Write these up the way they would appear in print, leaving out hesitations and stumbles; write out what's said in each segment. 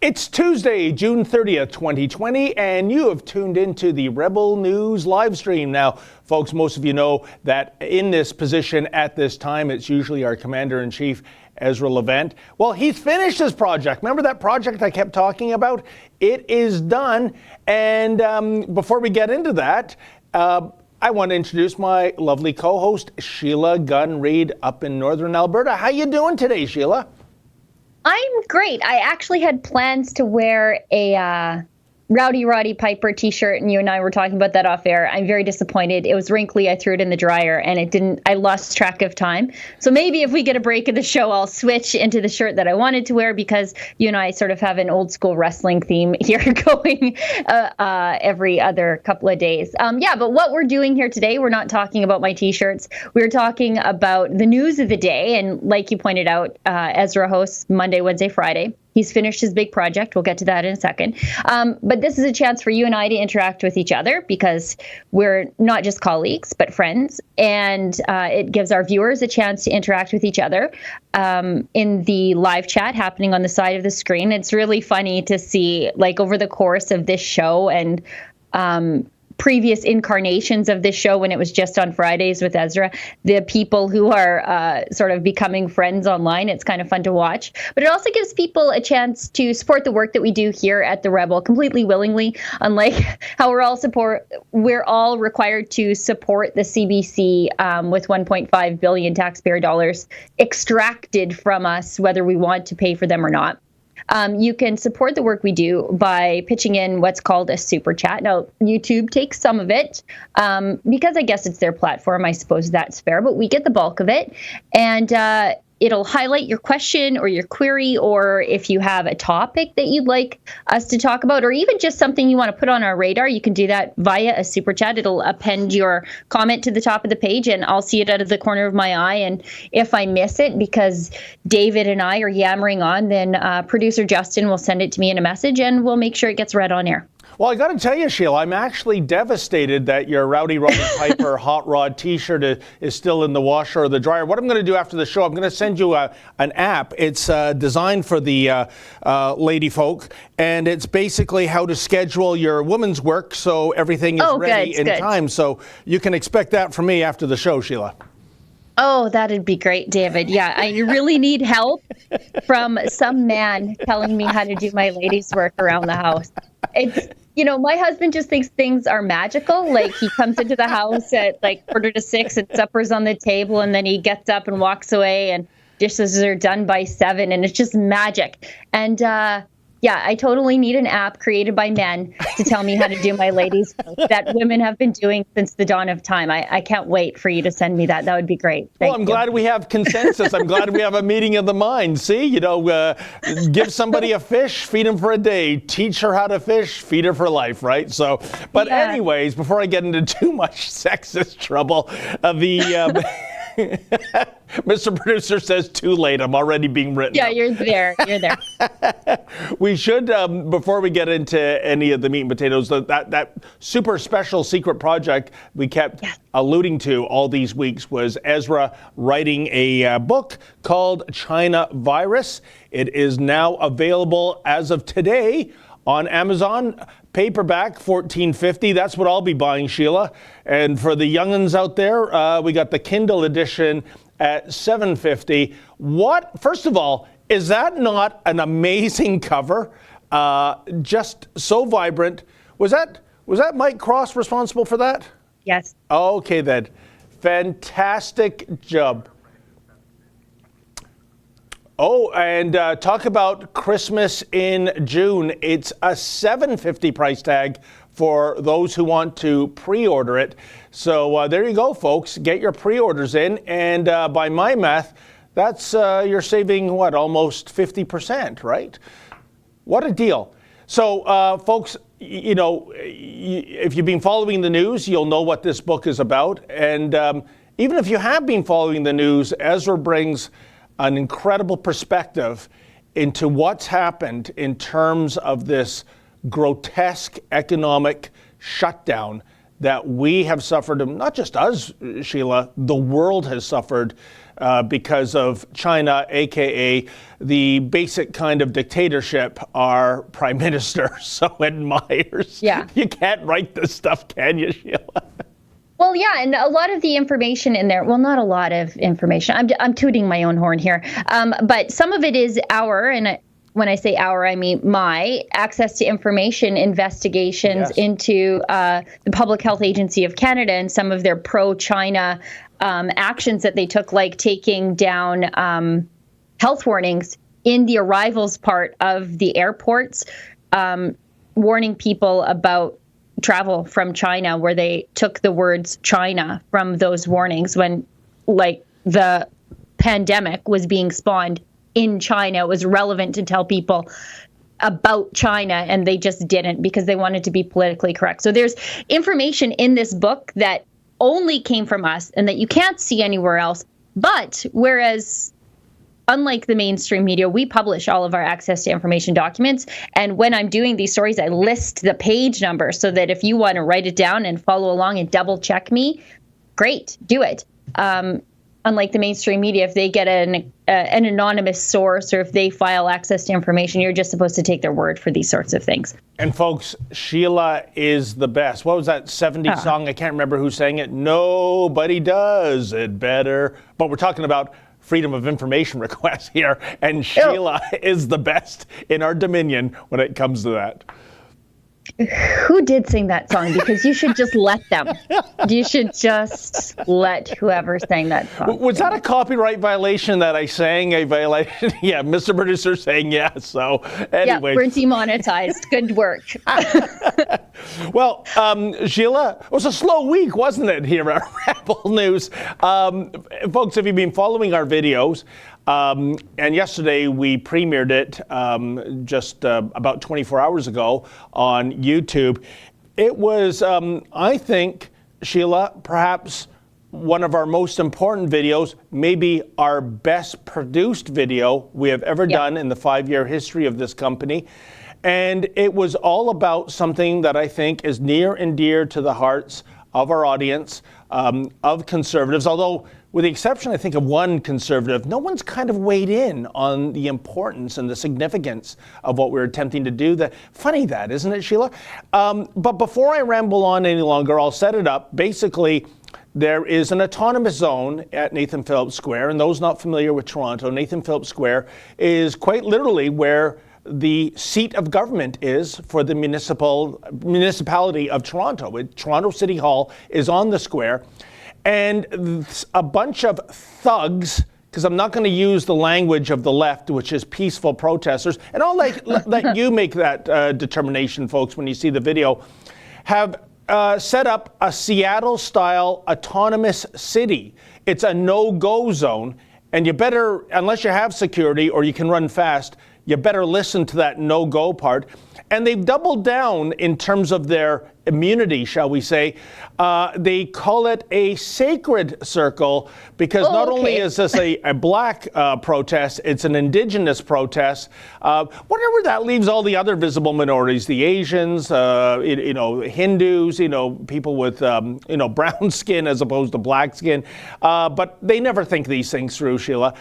It's Tuesday, June 30th, 2020, and you have tuned into the Rebel News live stream. Now, folks, most of you know that in this position at this time, it's usually our Commander-in-Chief, Ezra. Well, he's finished his project. Remember that project I kept talking about? It is done. And before we get into that, I want to introduce my lovely co-host, Sheila Gunn-Reid, up in Northern Alberta. How you doing today, Sheila? I'm great. I actually had plans to wear a Rowdy Roddy Piper t-shirt, and you and I were talking about that off air. I'm very disappointed. It was wrinkly. I threw it in the dryer, and I lost track of time. So maybe if we get a break in the show, I'll switch into the shirt that I wanted to wear, because you and I sort of have an old school wrestling theme here going every other couple of days. But what we're doing here today, we're not talking about my t-shirts. We're talking about the news of the day. And like you pointed out, Ezra hosts Monday, Wednesday, Friday. He's finished his big project. We'll get to that in a second. But this is a chance for you and I to interact with each other, because we're not just colleagues, but friends. And it gives our viewers a chance to interact with each other in the live chat happening on the side of the screen. It's really funny to see, like, over the course of this show and previous incarnations of this show, when it was just on Fridays with Ezra, the people who are sort of becoming friends online. It's kind of fun to watch. But it also gives people a chance to support the work that we do here at the Rebel completely willingly, unlike how we're all required to support the CBC with 1.5 billion taxpayer dollars extracted from us, whether we want to pay for them or not. You can support the work we do by pitching in what's called a super chat. Now, YouTube takes some of it because I guess it's their platform. I suppose that's fair, but we get the bulk of it. And it'll highlight your question or your query, or if you have a topic that you'd like us to talk about, or even just something you want to put on our radar, you can do that via a super chat. It'll append your comment to the top of the page, and I'll see it out of the corner of my eye. And if I miss it because David and I are yammering on, then producer Justin will send it to me in a message, and we'll make sure it gets read on air. Well, I got to tell you, Sheila, I'm actually devastated that your Rowdy Roddy Piper Hot Rod t-shirt is still in the washer or the dryer. What I'm going to do after the show, I'm going to send you an app. It's designed for the lady folk, and it's basically how to schedule your woman's work so everything is ready in time. So you can expect that from me after the show, Sheila. Oh, that'd be great, David. Yeah, I really need help from some man telling me how to do my ladies' work around the house. It's, my husband just thinks things are magical. Like, he comes into the house at like 5:45 and supper's on the table, and then he gets up and walks away, and dishes are done by 7, and it's just magic. And I totally need an app created by men to tell me how to do my ladies' work that women have been doing since the dawn of time. I can't wait for you to send me that. That would be great. Thank you. Glad we have consensus. I'm glad we have a meeting of the mind. See, give somebody a fish, feed him for a day. Teach her how to fish, feed her for life, right? So, but anyways, before I get into too much sexist trouble, Mr. Producer says too late. I'm already being written. Yeah, you're there. You're there. We should, before we get into any of the meat and potatoes, that super special secret project we kept alluding to all these weeks was Ezra writing a book called China Virus. It is now available as of today on Amazon. Paperback, $14.50. That's what I'll be buying, Sheila. And for the young'uns out there, we got the Kindle edition at $7.50. First of all, is that not an amazing cover? Just so vibrant. Was that Mike Cross responsible for that? Yes. Okay, then. Fantastic job. Oh, and talk about Christmas in June. It's a $7.50 price tag for those who want to pre-order it. So there you go, folks. Get your pre-orders in. And by my math, that's you're saving, almost 50%, right? What a deal. So, folks, if you've been following the news, you'll know what this book is about. And even if you have been following the news, Ezra brings an incredible perspective into what's happened in terms of this grotesque economic shutdown that we have suffered, not just us, Sheila, the world has suffered because of China, aka the basic kind of dictatorship our prime minister so admires. Yeah. You can't write this stuff, can you, Sheila? Well, yeah, and a lot of the information in there, well, not a lot of information. I'm tooting my own horn here. But some of it is when I say our, I mean my access to information investigations into the Public Health Agency of Canada and some of their pro-China actions that they took, like taking down health warnings in the arrivals part of the airports, warning people about travel from China, where they took the words China from those warnings when, like, the pandemic was being spawned in China. It was relevant to tell people about China, and they just didn't because they wanted to be politically correct. So there's information in this book that only came from us and that you can't see anywhere else. But whereas, unlike the mainstream media, we publish all of our access to information documents. And when I'm doing these stories, I list the page number so that if you want to write it down and follow along and double check me, great, do it. Unlike the mainstream media, if they get an anonymous source or if they file access to information, you're just supposed to take their word for these sorts of things. And folks, Sheila is the best. What was that 70s song? I can't remember who sang it. Nobody does it better. But we're talking about freedom of information requests here, and Sheila is the best in our dominion when it comes to that. Who did sing that song? Because you should just let them. You should just let whoever sang that song. Was that a copyright violation that I sang a violation? Yeah, Mr. Producer saying yes. So anyway. Yeah, we're demonetized. Good work. Well, Sheila, it was a slow week, wasn't it, here at Rebel News? Folks, have you been following our videos? And yesterday we premiered it just about 24 hours ago on YouTube. It was, I think, Sheila, perhaps one of our most important videos, maybe our best produced video we have ever done in the 5-year history of this company. And it was all about something that I think is near and dear to the hearts of our audience, of conservatives, although with the exception, I think, of one conservative, no one's kind of weighed in on the importance and the significance of what we're attempting to do. Funny that, isn't it, Sheila? But before I ramble on any longer, I'll set it up. Basically, there is an autonomous zone at Nathan Phillips Square, and those not familiar with Toronto, Nathan Phillips Square is quite literally where the seat of government is for the municipality of Toronto. Toronto City Hall is on the square. And a bunch of thugs, because I'm not going to use the language of the left, which is peaceful protesters, and I'll let you make that determination, folks, when you see the video, have set up a Seattle-style autonomous city. It's a no-go zone, and you better, unless you have security or you can run fast, you better listen to that no-go part. And they've doubled down in terms of their immunity, shall we say. They call it a sacred circle because not only is this a black protest, it's an indigenous protest. Whatever that leaves all the other visible minorities, the Asians, Hindus, people with, brown skin as opposed to black skin. But they never think these things through, Sheila.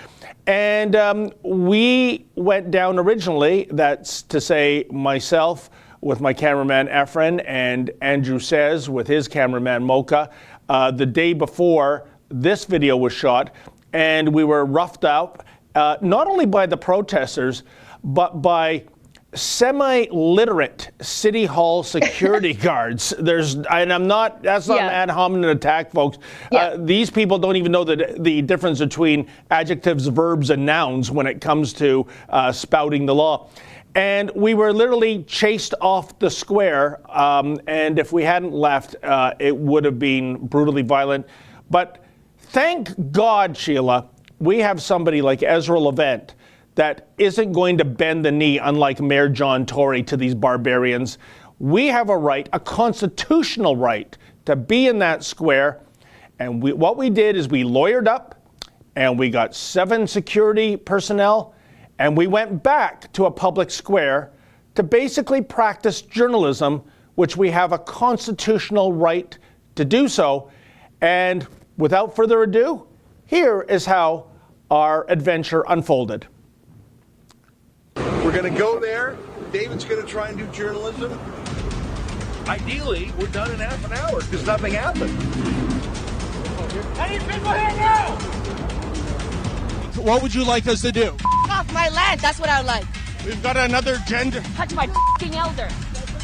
And we went down originally, that's to say myself with my cameraman Efren and Andrew Says with his cameraman Mocha, the day before this video was shot, and we were roughed up not only by the protesters, but by semi-literate City Hall security guards. That's not an ad hominem attack, folks. These people don't even know the difference between adjectives, verbs, and nouns when it comes to spouting the law. And we were literally chased off the square, and if we hadn't left, it would have been brutally violent. But thank God, Sheila, we have somebody like Ezra that isn't going to bend the knee, unlike Mayor John Tory, to these barbarians. We have a right, a constitutional right, to be in that square. And what we did is we lawyered up, and we got 7 security personnel, and we went back to a public square to basically practice journalism which we have a constitutional right to do so. And without further ado, here is how our adventure unfolded. We're going to go there. David's going to try and do journalism. Ideally, we're done in half an hour because nothing happened. Any people here now? What would you like us to do? Off my land, that's what I would like. We've got another gender. Touch my f***ing elder.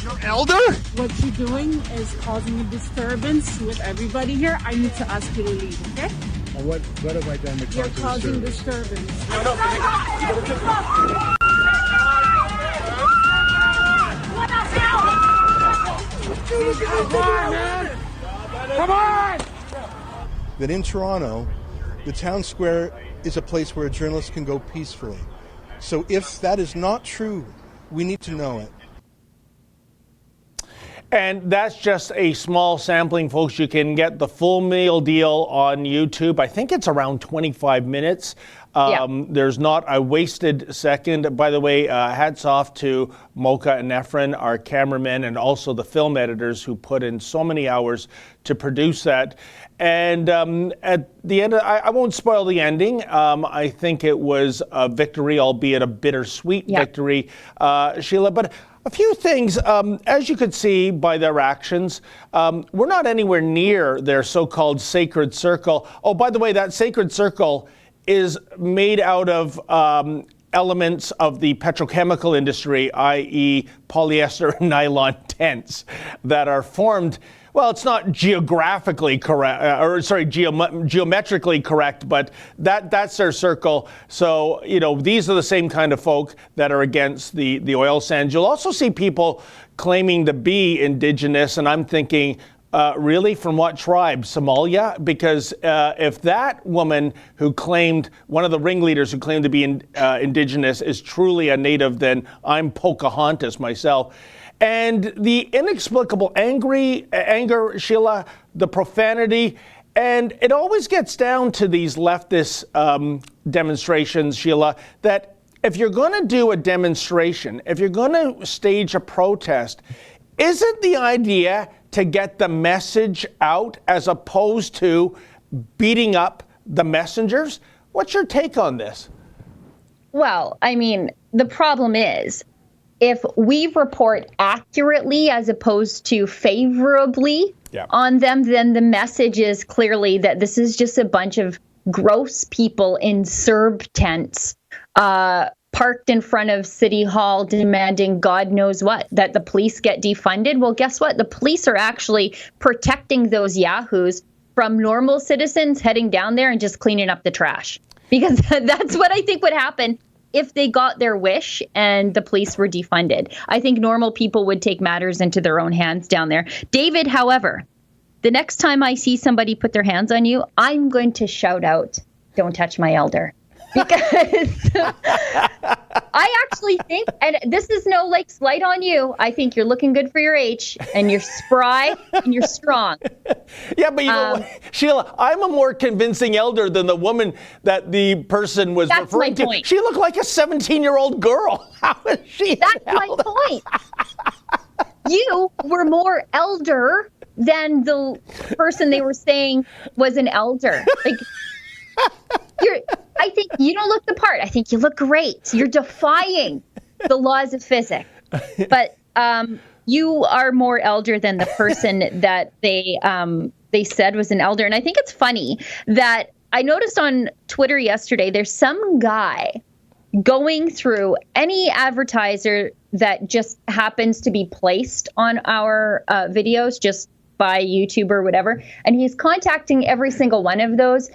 Your elder? What you're doing is causing a disturbance with everybody here. I need to ask you to leave, okay? What have I done to cause You're causing disturbance? disturbance. Come on, man! Come on! That in Toronto, the town square is a place where a journalist can go peacefully. So if that is not true, we need to know it. And that's just a small sampling, folks. You can get the full meal deal on YouTube. I think it's around 25 minutes. There's not a wasted second. By the way, hats off to Mocha and Efren, our cameramen, and also the film editors who put in so many hours to produce that. And at the end, I won't spoil the ending. I think it was a victory, albeit a bittersweet victory, Sheila. But a few things, as you could see by their actions, we're not anywhere near their so-called sacred circle. Oh, by the way, that sacred circle is made out of elements of the petrochemical industry, i.e. polyester and nylon tents that are formed. Well, it's not geographically correct, geometrically correct, but that's their circle. So, these are the same kind of folk that are against the oil sands. You'll also see people claiming to be indigenous, and I'm thinking, really, from what tribe? Somalia? Because if that woman who claimed, one of the ringleaders who claimed to be indigenous is truly a native, then I'm Pocahontas myself. And the inexplicable anger, Sheila, the profanity, and it always gets down to these leftist demonstrations, Sheila, that if you're going to do a demonstration, if you're going to stage a protest, isn't the idea to get the message out as opposed to beating up the messengers? What's your take on this? Well, I mean, the problem is, if we report accurately as opposed to favorably on them, then the message is clearly that this is just a bunch of gross people in CERB tents parked in front of City Hall demanding God knows what, that the police get defunded. Well, guess what? The police are actually protecting those yahoos from normal citizens heading down there and just cleaning up the trash. Because that's what I think would happen if they got their wish and the police were defunded. I think normal people would take matters into their own hands down there. David, however, the next time I see somebody put their hands on you, I'm going to shout out, "Don't touch my elder." Because I actually think, and this is no slight on you, I think you're looking good for your age, and you're spry and you're strong. Yeah, but you know what, Sheila, I'm a more convincing elder than the woman that the person was referring to. Point. She looked like a 17-year-old girl. How is she? That's my point. You were more elder than the person they were saying was an elder. I think you don't look the part. I think you look great. You're defying the laws of physics. But you are more elder than the person that they said was an elder. And I think it's funny that I noticed on Twitter yesterday, there's some guy going through any advertiser that just happens to be placed on our videos, just by YouTube or whatever. And he's contacting every single one of those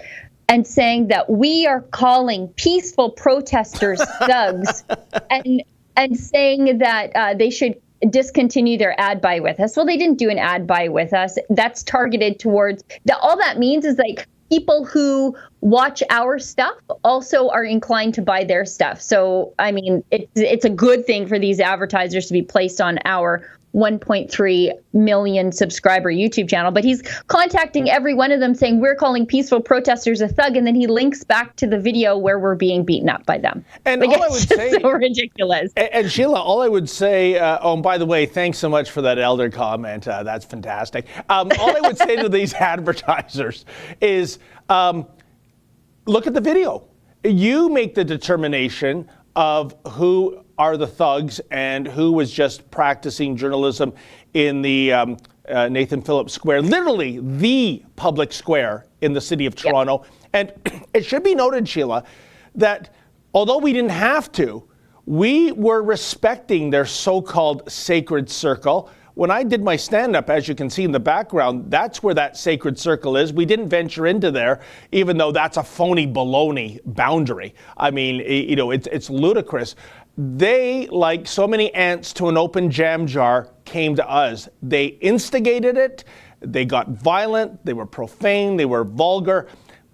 and saying that we are calling peaceful protesters thugs, and saying that they should discontinue their ad buy with us. Well, they didn't do an ad buy with us. That's targeted towards all that means is people who watch our stuff also are inclined to buy their stuff. So, I mean, it's a good thing for these advertisers to be placed on our 1.3 million subscriber YouTube channel, but he's contacting every one of them saying, we're calling peaceful protesters a thug. And then he links back to the video where we're being beaten up by them. And like, all I would say, so ridiculous. And Sheila, all I would say, and by the way, thanks so much for that elder comment. That's fantastic. All I would say to these advertisers is, look at the video. You make the determination of who are the thugs and who was just practicing journalism in the Nathan Phillips Square, literally the public square in the city of Toronto. Yep. And it should be noted, Sheila, that although we didn't have to, we were respecting their so-called sacred circle. When I did my stand-up, as you can see in the background, that's where that sacred circle is. We didn't venture into there, even though that's a phony baloney boundary. I mean, you know, it's ludicrous. They, like so many ants to an open jam jar, came to us. They instigated it. They got violent. They were profane. They were vulgar.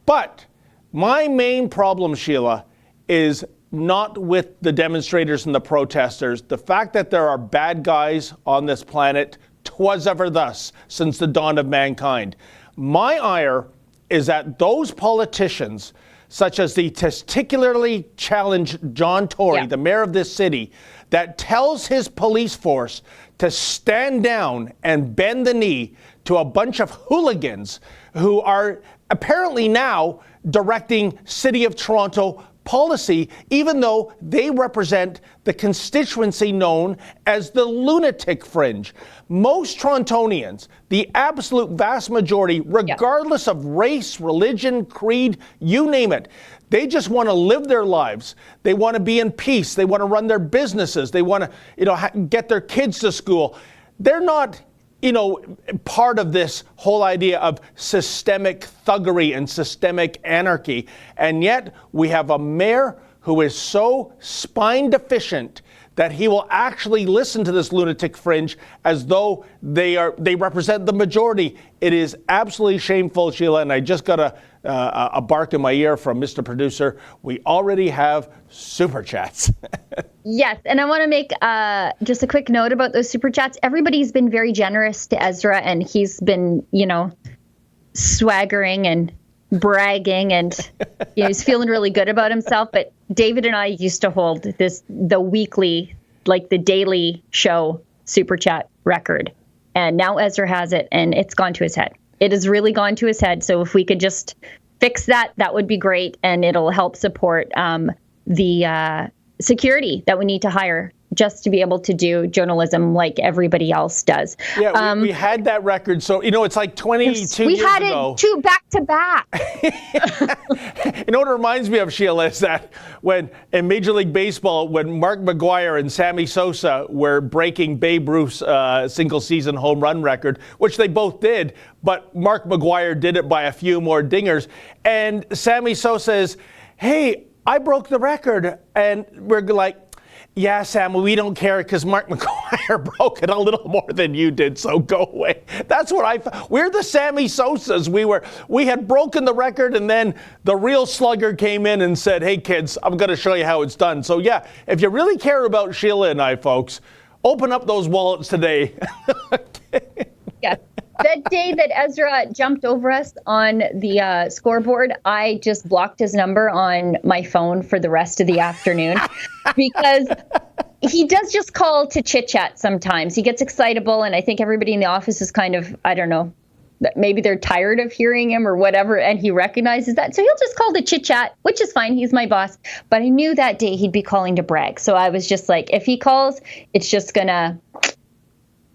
But my main problem, Sheila, is not with the demonstrators and the protesters. The fact that there are bad guys on this planet, 'twas ever thus since the dawn of mankind. My ire is that those politicians, such as the testicularly challenged John Tory, the mayor of this city, that tells his police force to stand down and bend the knee to a bunch of hooligans who are apparently now directing City of Toronto policy, even though they represent the constituency known as the lunatic fringe. Most Torontonians, the absolute vast majority, regardless of race, religion, creed, you name it, they just want to live their lives. They want to be in peace. They want to run their businesses. They want to, get their kids to school. They're not, part of this whole idea of systemic thuggery and systemic anarchy. And yet we have a mayor who is so spine deficient that he will actually listen to this lunatic fringe as though they represent the majority. It is absolutely shameful, Sheila, and I just got a bark in my ear from Mr. Producer. We already have super chats. Yes, and I want to make just a quick note about those super chats. Everybody's been very generous to Ezra, and he's been, swaggering and bragging, and he's feeling really good about himself. But David and I used to hold the weekly, like the daily show super chat record, and now Ezra has it, and it's gone to his head. It has really gone to his head. So if we could just fix that, that would be great, and it'll help support the security that we need to hire just to be able to do journalism like everybody else does. Yeah, we had that record. So, it's like 22 years ago. We had it two back to back. What it reminds me of, Sheila, is that when in Major League Baseball, when Mark McGwire and Sammy Sosa were breaking Babe Ruth's single season home run record, which they both did, but Mark McGwire did it by a few more dingers. And Sammy Sosa says, "Hey, I broke the record." And we're like, "Yeah, Sam, we don't care because Mark McGwire broke it a little more than you did, so go away." That's what we're the Sammy Sosas. We had broken the record, and then the real slugger came in and said, "Hey, kids, I'm going to show you how it's done." So, yeah, if you really care about Sheila and I, folks, open up those wallets today. Yeah. That day that Ezra jumped over us on the scoreboard, I just blocked his number on my phone for the rest of the afternoon because he does just call to chit chat sometimes. He gets excitable, and I think everybody in the office is kind of, I don't know, maybe they're tired of hearing him or whatever, and he recognizes that. So he'll just call to chit chat, which is fine. He's my boss. But I knew that day he'd be calling to brag. So I was just like, if he calls, it's just going to...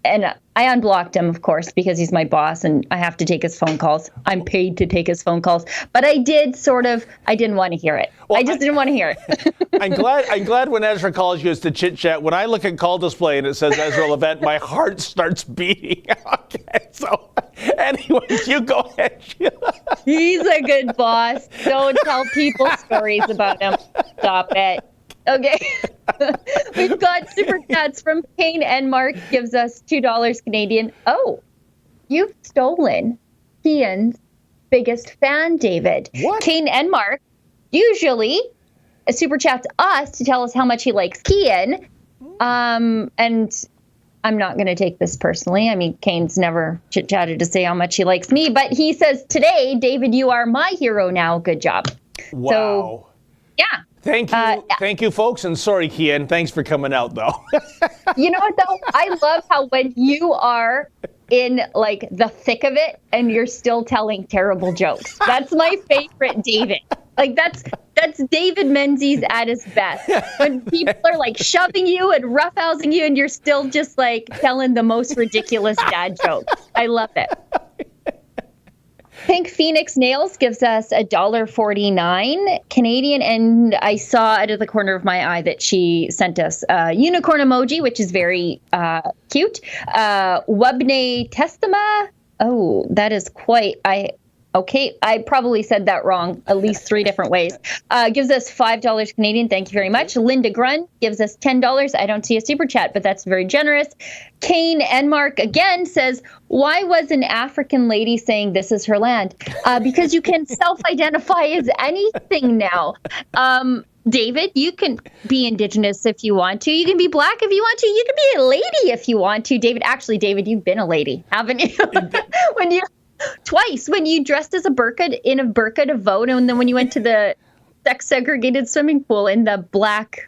And I unblocked him, of course, because he's my boss and I have to take his phone calls. I'm paid to take his phone calls. But I didn't want to hear it. Well, I just didn't want to hear it. I'm glad when Ezra calls you it's to chit chat. When I look at call display and it says Ezra Levent, my heart starts beating. Okay, so anyways, you go ahead, Sheila. He's a good boss. Don't tell people stories about him. Stop it. Okay. We've got super chats from Kane and Mark, gives us $2 Canadian. Oh, you've stolen Kian's biggest fan, David. What? Kane and Mark usually super chats us to tell us how much he likes Kian. And I'm not going to take this personally. I mean, Kane's never chit-chatted to say how much he likes me, but he says, today, David, you are my hero now. Good job. Wow. So, yeah. Thank you. Thank you, folks. And sorry, Kian. Thanks for coming out, though. You know what, though? I love how when you are in like the thick of it and you're still telling terrible jokes. That's my favorite David. Like that's David Menzies at his best. When people are like shoving you and roughhousing you and you're still just like telling the most ridiculous dad jokes. I love it. Pink Phoenix Nails gives us $1.49 Canadian, and I saw out of the corner of my eye that she sent us a unicorn emoji, which is very cute. Wubne Testama. Oh, that is quite. Okay, I probably said that wrong at least 3 different ways. Gives us $5 Canadian. Thank you very much. Linda Grun gives us $10. I don't see a super chat, but that's very generous. Kane Enmark again says, why was an African lady saying this is her land? Because you can self-identify as anything now. David, you can be Indigenous if you want to. You can be Black if you want to. You can be a lady if you want to. David, you've been a lady, haven't you? Twice, when you dressed as a burqa to vote, and then when you went to the sex segregated swimming pool in the black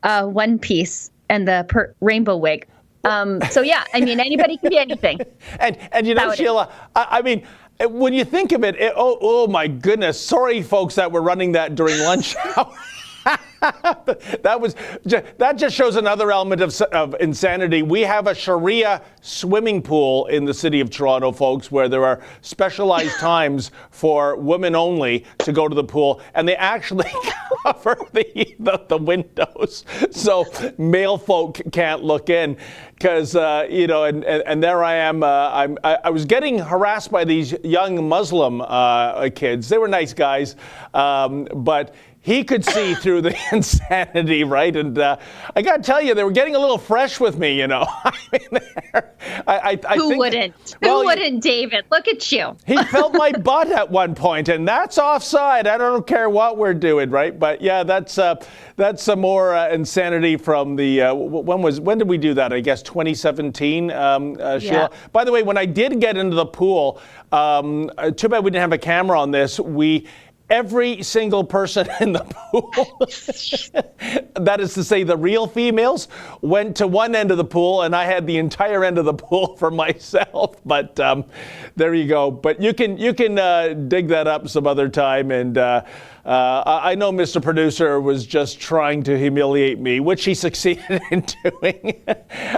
one piece and the rainbow wig. So yeah, I mean, anybody can be anything. And you know, Sheila, I mean, when you think of it, oh my goodness, sorry folks that we're running that during lunch hour. That just shows another element of insanity. We have a Sharia swimming pool in the city of Toronto, folks, where there are specialized times for women only to go to the pool, and they actually cover the windows so male folk can't look in. Because and there I am. I was getting harassed by these young Muslim kids. They were nice guys, but he could see through the insanity, right? And I got to tell you, they were getting a little fresh with me, you know. I mean, Who wouldn't? Who wouldn't, David? Look at you. He felt my butt at one point, and that's offside. I don't care what we're doing, right? But yeah, that's some more insanity from the when did we do that? I guess 2017, Sheila. Yeah. By the way, when I did get into the pool, too bad we didn't have a camera on this. Every single person in the pool, that is to say the real females, went to one end of the pool, and I had the entire end of the pool for myself. But there you go. But you can dig that up some other time. And I know Mr. Producer was just trying to humiliate me, which he succeeded in doing.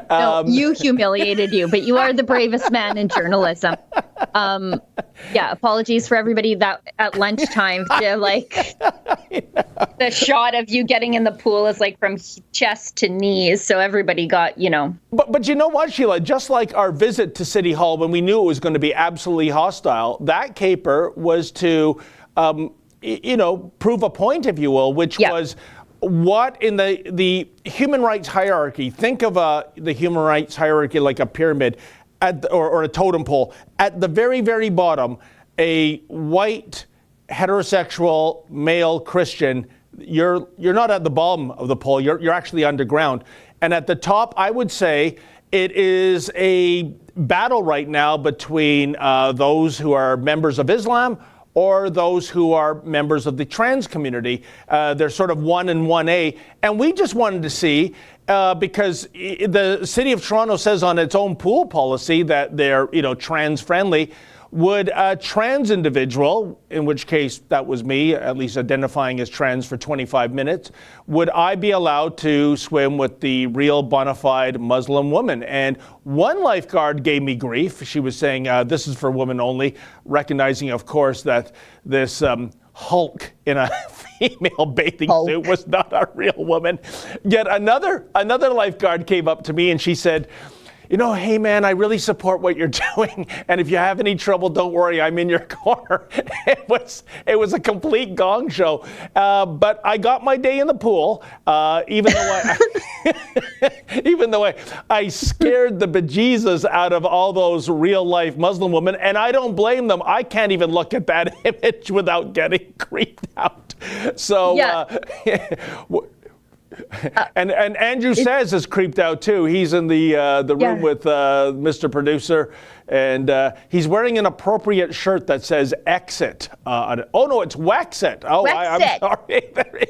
No, you humiliated you, but you are the bravest man in journalism. Yeah, apologies for everybody that at lunchtime, the shot of you getting in the pool is like from chest to knees, so everybody got, But you know what, Sheila? Just like our visit to City Hall when we knew it was going to be absolutely hostile, that caper was to, prove a point, if you will, which was what in the human rights hierarchy. Think of the human rights hierarchy like a pyramid. Or a totem pole. At the very, very bottom, a white, heterosexual, male Christian, you're not at the bottom of the pole, you're actually underground. And at the top, I would say, it is a battle right now between those who are members of Islam or those who are members of the trans community. They're sort of 1 and 1A. And we just wanted to see, because the City of Toronto says on its own pool policy that they're, trans friendly, would a trans individual, in which case that was me, at least identifying as trans for 25 minutes, would I be allowed to swim with the real bona fide Muslim woman? And one lifeguard gave me grief. She was saying this is for women only, recognizing, of course, that this Hulk in a female bathing suit was not a real woman. Yet another lifeguard came up to me and she said, hey man, I really support what you're doing, and if you have any trouble, don't worry, I'm in your corner. It was a complete gong show, but I got my day in the pool, even though I scared the bejesus out of all those real life Muslim women, and I don't blame them. I can't even look at that image without getting creeped out. So And Andrew says is creeped out too. He's in the room with Mr. Producer, and he's wearing an appropriate shirt that says "Exit" on it. Oh no, it's Wexit. Oh, I'm sorry. There you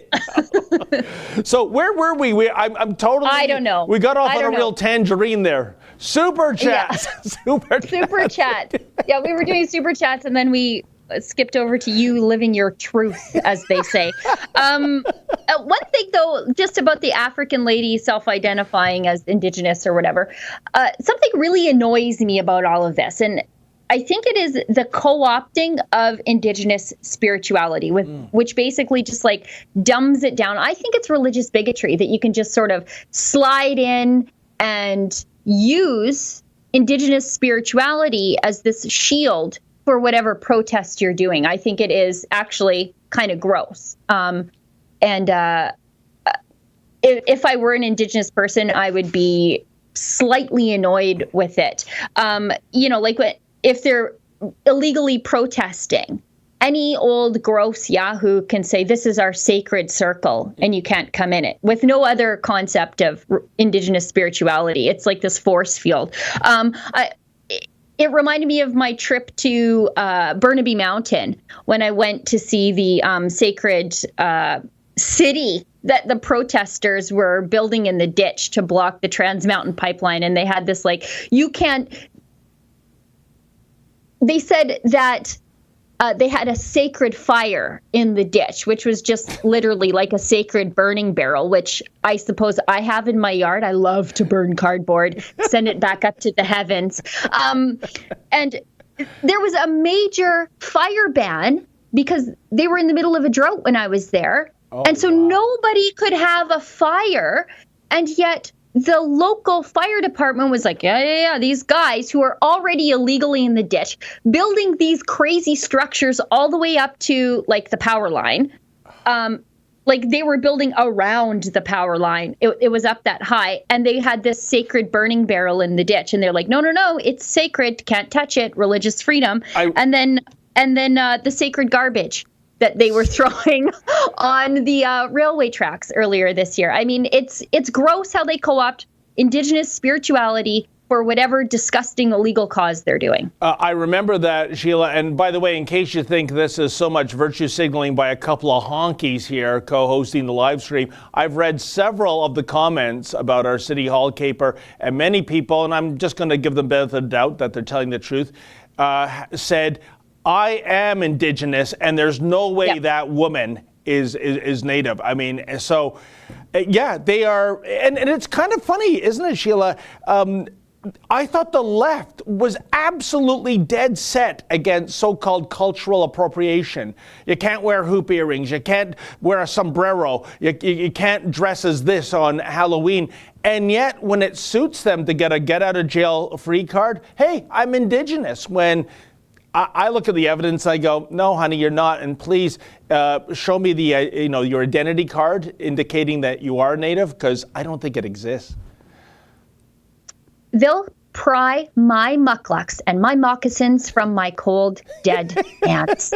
go. So where were we? I'm totally. I don't know. We got off on a real tangerine there. Super chats. Yeah. Super chat. Yeah, we were doing super chats, and then we skipped over to you living your truth, as they say. One thing, though, just about the African lady self-identifying as Indigenous or whatever, something really annoys me about all of this. And I think it is the co-opting of Indigenous spirituality, which basically just like dumbs it down. I think it's religious bigotry that you can just sort of slide in and use Indigenous spirituality as this shield for whatever protest you're doing. I think it is actually kind of gross. If I were an Indigenous person, I would be slightly annoyed with it. If they're illegally protesting, any old gross Yahoo can say, this is our sacred circle and you can't come in it, with no other concept of Indigenous spirituality. It's like this force field. It reminded me of my trip to Burnaby Mountain when I went to see the sacred city that the protesters were building in the ditch to block the Trans Mountain Pipeline. And they had this they said that they had a sacred fire in the ditch, which was just literally like a sacred burning barrel, which I suppose I have in my yard. I love to burn cardboard, send it back up to the heavens. And there was a major fire ban because they were in the middle of a drought when I was there. And so nobody could have a fire. And yet the local fire department was like, yeah, these guys who are already illegally in the ditch, building these crazy structures all the way up to like the power line. Like they were building around the power line. It was up that high. And they had this sacred burning barrel in the ditch. And they're like, no, it's sacred. Can't touch it. Religious freedom. And then the sacred garbage that they were throwing on the railway tracks earlier this year. I mean, it's gross how they co-opt Indigenous spirituality for whatever disgusting illegal cause they're doing. I remember that, Sheila. And by the way, in case you think this is so much virtue signaling by a couple of honkies here co-hosting the live stream, I've read several of the comments about our City Hall caper, and many people, and I'm just going to give them benefit of the doubt that they're telling the truth, said, I am Indigenous, and there's no way that woman is Native. I mean, so, yeah, they are, and it's kind of funny, isn't it, Sheila? I thought the left was absolutely dead set against so-called cultural appropriation. You can't wear hoop earrings. You can't wear a sombrero. You can't dress as this on Halloween. And yet, when it suits them to get a get-out-of-jail-free card, hey, I'm Indigenous, when I look at the evidence, I go, no, honey, you're not. And please show me the, your identity card indicating that you are Native, because I don't think it exists. They'll pry my mucklucks and my moccasins from my cold, dead hands.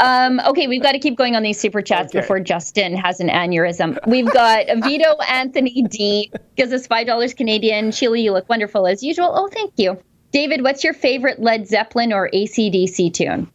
Okay, we've got to keep going on these super chats before Justin has an aneurysm. We've got Vito Anthony D gives us $5 Canadian. Sheila, you look wonderful as usual. Oh, thank you. David, what's your favorite Led Zeppelin or AC/DC tune?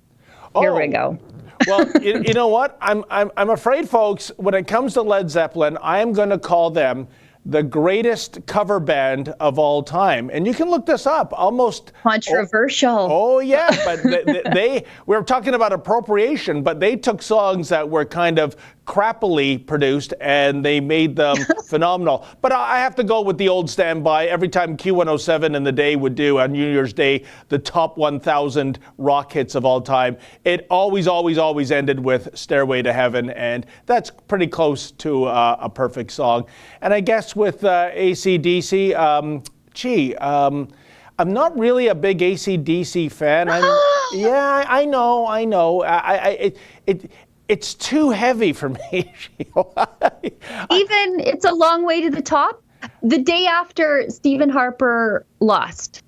Here we go. Well, you know what? I'm afraid, folks, when it comes to Led Zeppelin, I am going to call them the greatest cover band of all time. And you can look this up. Almost controversial. Oh yeah, but we were talking about appropriation, but they took songs that were kind of crappily produced and they made them phenomenal. But I have to go with the old standby. Every time Q107 in the day would do on New Year's Day the top 1,000 rock hits of all time, it always ended with Stairway to Heaven, and that's pretty close to a perfect song. And I guess with AC/DC, I'm not really a big AC/DC fan. I know. It's too heavy for me. Even It's a Long Way to the Top. The day after Stephen Harper lost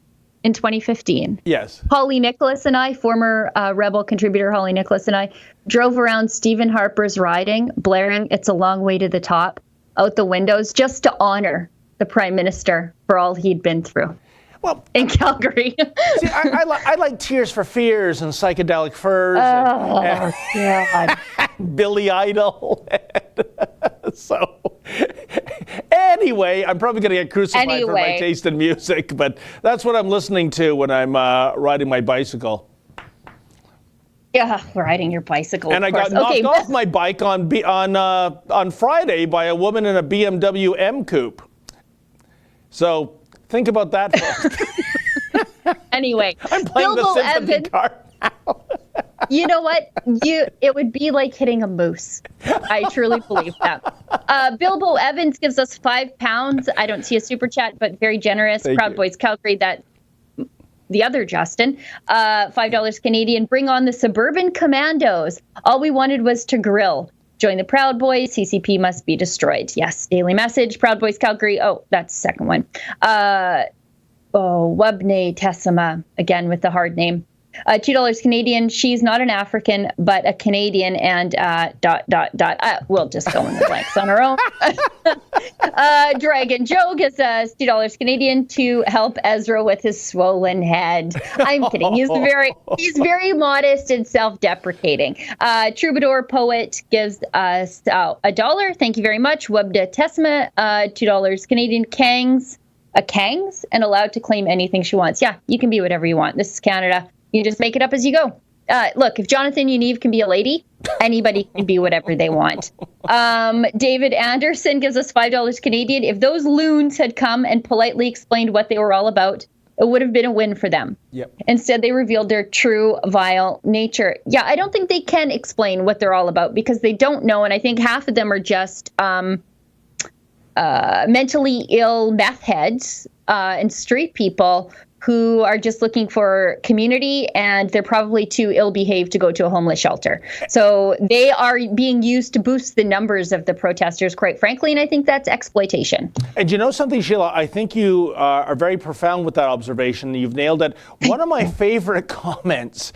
in 2015. Yes. Holly Nicholas and I, former Rebel contributor Holly Nicholas and I, drove around Stephen Harper's riding, blaring It's a Long Way to the Top out the windows just to honor the Prime Minister for all he'd been through. Well, in Calgary. See, I like Tears for Fears and Psychedelic Furs God. and Billy Idol. So, anyway, I'm probably going to get crucified for my taste in music, but that's what I'm listening to when I'm riding my bicycle. Yeah, riding your bicycle. And I got knocked off my bike on Friday by a woman in a BMW M Coupe. So think about that, folks. Anyway, I'm playing Bilbo the sympathy Evans, card now. You know what? It would be like hitting a moose. I truly believe that. Bilbo Evans gives us £5. I don't see a super chat, but very generous. Thank Proud you. Boys Calgary. That the other Justin. $5 Canadian. Bring on the Suburban Commandos. All we wanted was to grill. Join the Proud Boys. CCP must be destroyed. Yes. Daily Message. Proud Boys Calgary. Oh, that's the second one. Webne Tessima, again with the hard name. $2 Canadian. She's not an African, but a Canadian, and ... We'll just fill in the blanks on our own. Dragon Joe gives us $2 Canadian to help Ezra with his swollen head. I'm kidding. He's very modest and self-deprecating. Troubadour Poet gives us $1. Thank you very much. Webda Tesma, $2 Canadian. Kangs, and allowed to claim anything she wants. Yeah, you can be whatever you want. This is Canada. You just make it up as you go. Look, if Jonathan Unive can be a lady, anybody can be whatever they want. David Anderson gives us $5 Canadian. If those loons had come and politely explained what they were all about, it would have been a win for them. Yep. Instead, they revealed their true, vile nature. Yeah, I don't think they can explain what they're all about because they don't know. And I think half of them are just mentally ill meth heads and street people who are just looking for community, and they're probably too ill-behaved to go to a homeless shelter. So they are being used to boost the numbers of the protesters, quite frankly, and I think that's exploitation. And you know something, Sheila? I think you are very profound with that observation. You've nailed it. One of my favorite comments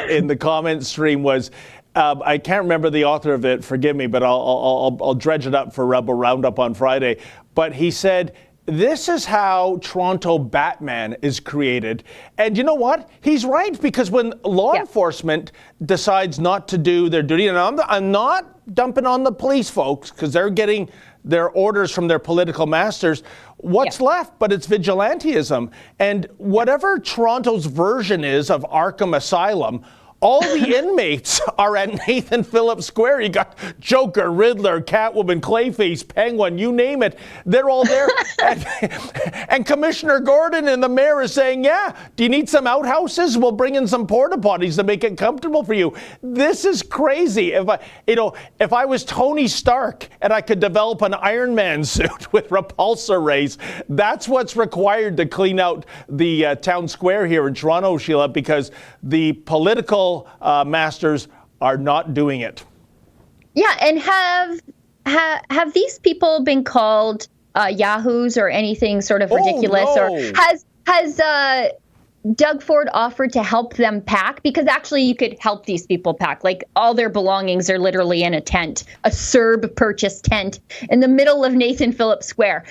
in the comment stream was, I can't remember the author of it, forgive me, but I'll dredge it up for Rebel Roundup on Friday. But he said, this is how Toronto Batman is created. And you know what? He's right, because when law enforcement decides not to do their duty, and I'm not dumping on the police folks because they're getting their orders from their political masters, what's left? But it's vigilantism. And whatever Toronto's version is of Arkham Asylum, all the inmates are at Nathan Phillips Square. You got Joker, Riddler, Catwoman, Clayface, Penguin, you name it. They're all there. And Commissioner Gordon and the mayor is saying, yeah, do you need some outhouses? We'll bring in some porta potties to make it comfortable for you. This is crazy. If I was Tony Stark and I could develop an Iron Man suit with repulsor rays, that's what's required to clean out the town square here in Toronto, Sheila, because the political masters are not doing it. Yeah, and have these people been called yahoos or anything sort of ridiculous? No. Or has Doug Ford offered to help them pack? Because actually you could help these people pack. Like, all their belongings are literally in a tent, a Serb purchased tent in the middle of Nathan Phillips Square.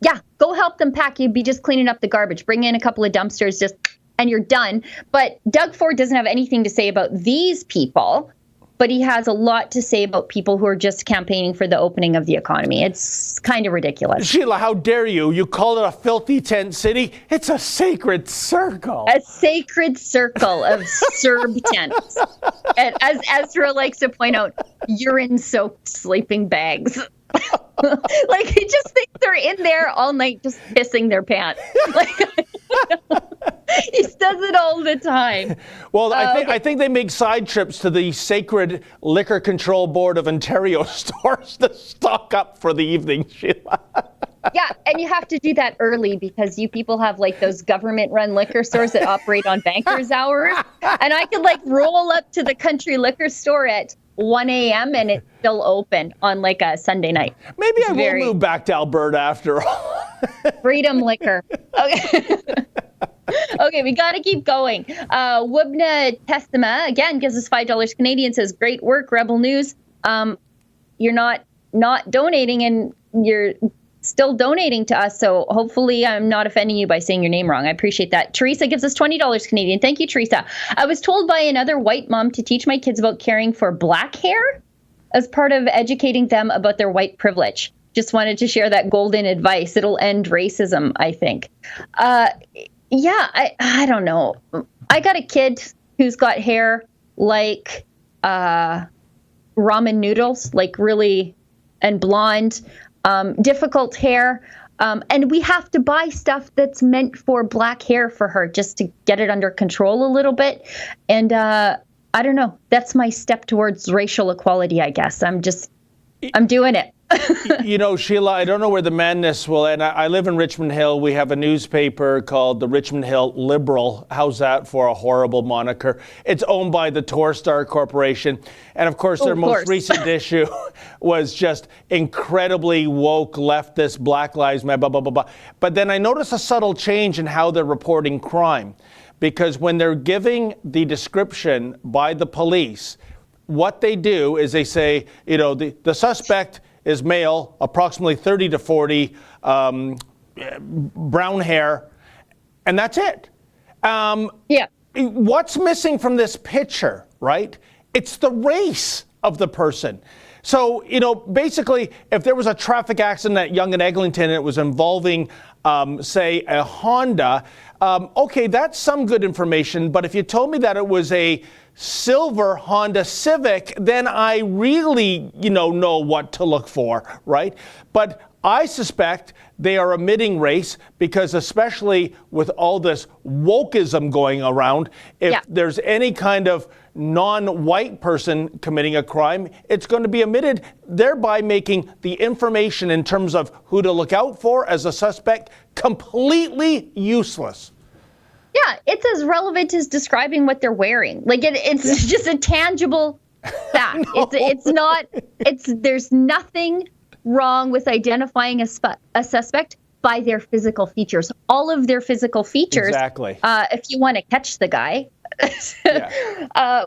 Yeah, go help them pack. You'd be just cleaning up the garbage. Bring in a couple of dumpsters, and you're done. But Doug Ford doesn't have anything to say about these people, but he has a lot to say about people who are just campaigning for the opening of the economy. It's kind of ridiculous. Sheila, how dare you? You call it a filthy tent city? It's a sacred circle. A sacred circle of Serb tents. And as Ezra likes to point out, urine-soaked sleeping bags. Like, he just thinks they're in there all night just pissing their pants. He does it all the time. Well, I think they make side trips to the Sacred Liquor Control Board of Ontario stores to stock up for the evening, Sheila. Yeah, and you have to do that early because you people have like those government-run liquor stores that operate on bankers' hours. And I could like roll up to the country liquor store at 1 a.m. and it's still open on like a Sunday night. Maybe I will move back to Alberta after all. Freedom liquor. Okay. Okay, we got to keep going. Wubna Testama, again, gives us $5 Canadian, says, great work, Rebel News. You're not donating, and you're still donating to us. So hopefully I'm not offending you by saying your name wrong. I appreciate that. Teresa gives us $20 Canadian. Thank you, Teresa. I was told by another white mom to teach my kids about caring for black hair as part of educating them about their white privilege. Just wanted to share that golden advice. It'll end racism, I think. Yeah, I don't know. I got a kid who's got hair like ramen noodles, like really, and blonde, difficult hair. And we have to buy stuff that's meant for black hair for her just to get it under control a little bit. And I don't know. That's my step towards racial equality, I guess. I'm doing it. You know, Sheila, I don't know where the madness will end. I live in Richmond Hill. We have a newspaper called the Richmond Hill Liberal. How's that for a horrible moniker? It's owned by the Torstar Corporation. And of course, their most recent issue was just incredibly woke, leftist, Black Lives Matter, blah, blah, blah, blah. But then I noticed a subtle change in how they're reporting crime. Because when they're giving the description by the police, what they do is they say, you know, the suspect is male, approximately 30 to 40, brown hair, and that's it. Yeah. What's missing from this picture, right? It's the race of the person. So, you know, basically, if there was a traffic accident at Yonge and Eglinton and it was involving, say, a Honda, okay, that's some good information. But if you told me that it was a silver Honda Civic, then I really, know what to look for, right? But I suspect they are omitting race because, especially with all this wokeism going around, if there's any kind of non-white person committing a crime, it's going to be omitted, thereby making the information in terms of who to look out for as a suspect completely useless. Yeah, it's as relevant as describing what they're wearing. Like it's just a tangible fact. There's nothing wrong with identifying a suspect by their physical features. All of their physical features. Exactly. If you want to catch the guy.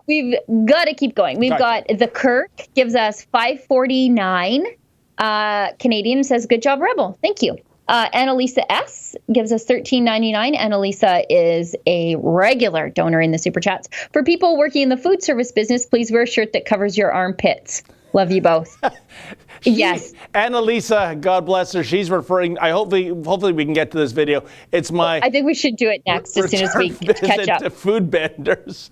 We've got to keep going. We've got the Kirk gives us $5.49 Canadian, says good job, Rebel. Thank you. Annalisa S gives us $13.99. Annalisa is a regular donor in the Super Chats. For people working in the food service business, please wear a shirt that covers your armpits. Love you both. Yes. Annalisa, God bless her. She's referring, hopefully we can get to this video. It's my... I think we should do it next as soon as we catch up. To food vendors.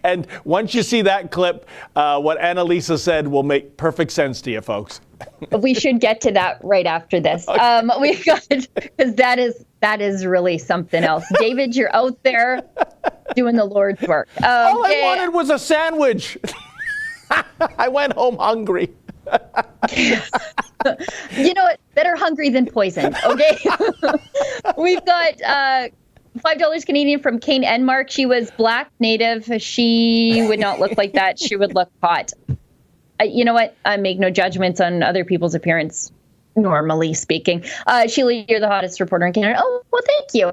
And once you see that clip, what Annalisa said will make perfect sense to you, folks. We should get to that right after this. Okay. We've got, because that is really something else. David, you're out there doing the Lord's work. All I wanted was a sandwich. I went home hungry. You know what? Better hungry than poisoned. Okay. We've got $5 Canadian from Kane Enmark. She was Black, Native. She would not look like that. She would look hot. You know what? I make no judgments on other people's appearance, normally speaking. Sheila, you're the hottest reporter in Canada. Oh, well, thank you.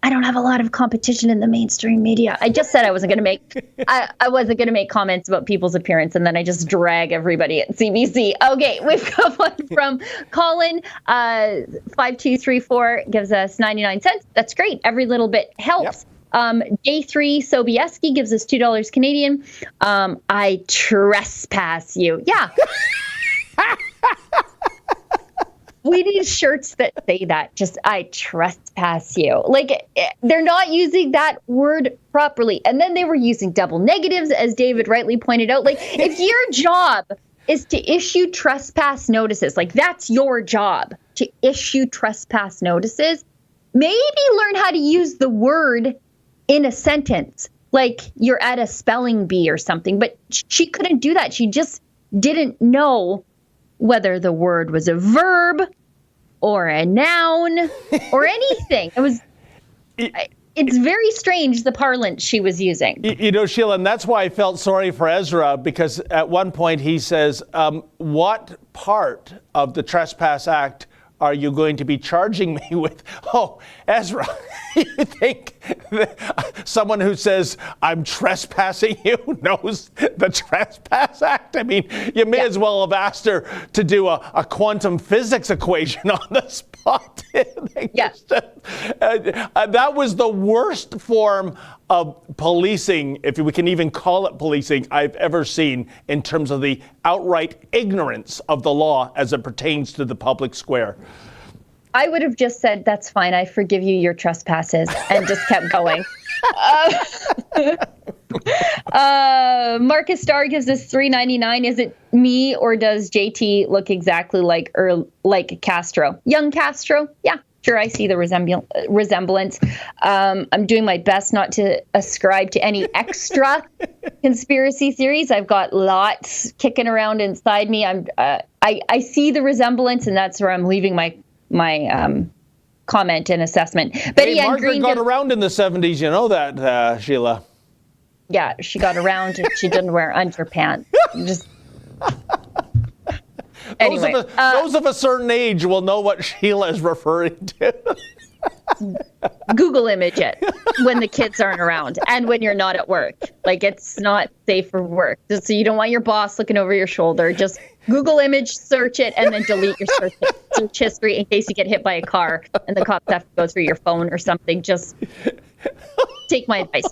I don't have a lot of competition in the mainstream media. I just said I wasn't going to make I wasn't going to make comments about people's appearance, and then I just drag everybody at CBC. Okay, we've got one from Colin. 5234 gives us 99 cents. That's great. Every little bit helps. J3 Sobieski gives us $2 Canadian. I trespass you. Yeah. We need shirts that say that. Just, I trespass you. Like, they're not using that word properly. And then they were using double negatives, as David rightly pointed out. Like, if your job is to issue trespass notices, like, that's your job, to issue trespass notices, maybe learn how to use the word in a sentence. Like, you're at a spelling bee or something. But she couldn't do that. She just didn't know whether the word was a verb or a noun or anything. It's very strange, the parlance she was using. You know, Sheila, and that's why I felt sorry for Ezra, because at one point he says, what part of the Trespass Act are you going to be charging me with? Oh, Ezra, you think that someone who says I'm trespassing you knows the Trespass Act? fact, I mean, you may as well have asked her to do a quantum physics equation on the spot. That was the worst form of policing, if we can even call it policing, I've ever seen in terms of the outright ignorance of the law as it pertains to the public square. I would have just said, that's fine, I forgive you your trespasses, and just kept going. Marcus Starr gives us $3.99. Is it me, or does JT look exactly like Castro? Young Castro? Yeah, sure, I see the resemblance. I'm doing my best not to ascribe to any extra conspiracy theories. I've got lots kicking around inside me. I see the resemblance, and that's where I'm leaving my comment and assessment. Betty Ann Margaret Green got around in the 70s, you know that, Sheila. Yeah, she got around and she didn't wear underpants. Just anyway, those of a certain age will know what Sheila is referring to. Google image it when the kids aren't around and when you're not at work. Like, it's not safe for work. So you don't want your boss looking over your shoulder. Just Google image, search it, and then delete your search history in case you get hit by a car and the cops have to go through your phone or something. Just take my advice.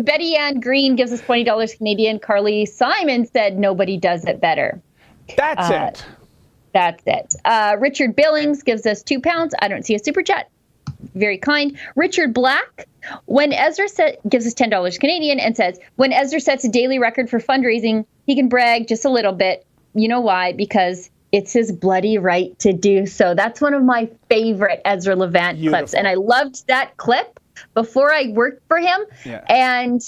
Betty Ann Green gives us $20 Canadian. Carly Simon said nobody does it better. That's it. That's it. Richard Billings gives us £2. I don't see a super chat. Very kind. Richard Black, when Ezra gives us $10 Canadian and says, when Ezra sets a daily record for fundraising, he can brag just a little bit. You know why? Because it's his bloody right to do so. That's one of my favorite Ezra Levant clips. And I loved that clip before I worked for him. Yeah. And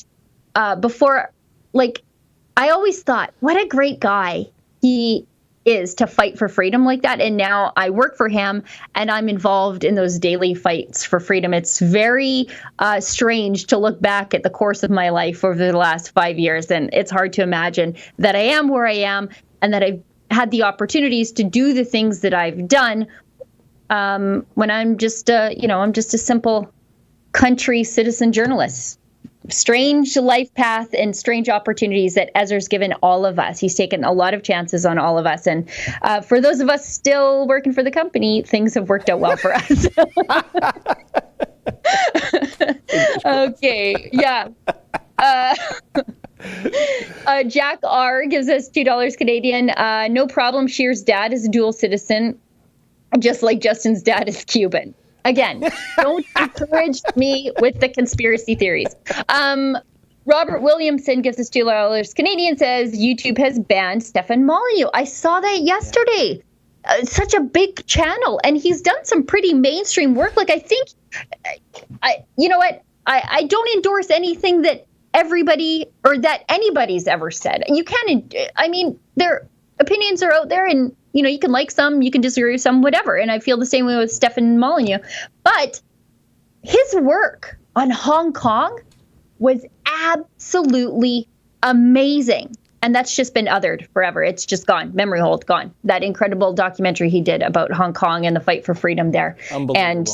before, I always thought, what a great guy he is to fight for freedom like that. And now I work for him and I'm involved in those daily fights for freedom. It's very strange to look back at the course of my life over the last 5 years. And it's hard to imagine that I am where I am and that I've had the opportunities to do the things that I've done when I'm just, I'm just a simple country citizen journalist. Strange life path and strange opportunities that Ezra's given all of us. He's taken a lot of chances on all of us. And for those of us still working for the company, things have worked out well for us. Okay. Yeah. Jack R gives us $2 Canadian. No problem. Shear's dad is a dual citizen, just like Justin's dad is Cuban. Again, don't encourage me with the conspiracy theories. Robert Williamson gives us $2 Canadian, says YouTube has banned Stefan Molyneux. I saw that yesterday. Such a big channel, and he's done some pretty mainstream work. I think, you know what? I don't endorse anything that everybody or that anybody's ever said. You can't, their opinions are out there, and you can like some, you can disagree with some, whatever. And I feel the same way with Stefan Molyneux. But his work on Hong Kong was absolutely amazing. And that's just been othered forever. It's just gone. Memory hold, gone. That incredible documentary he did about Hong Kong and the fight for freedom there. And,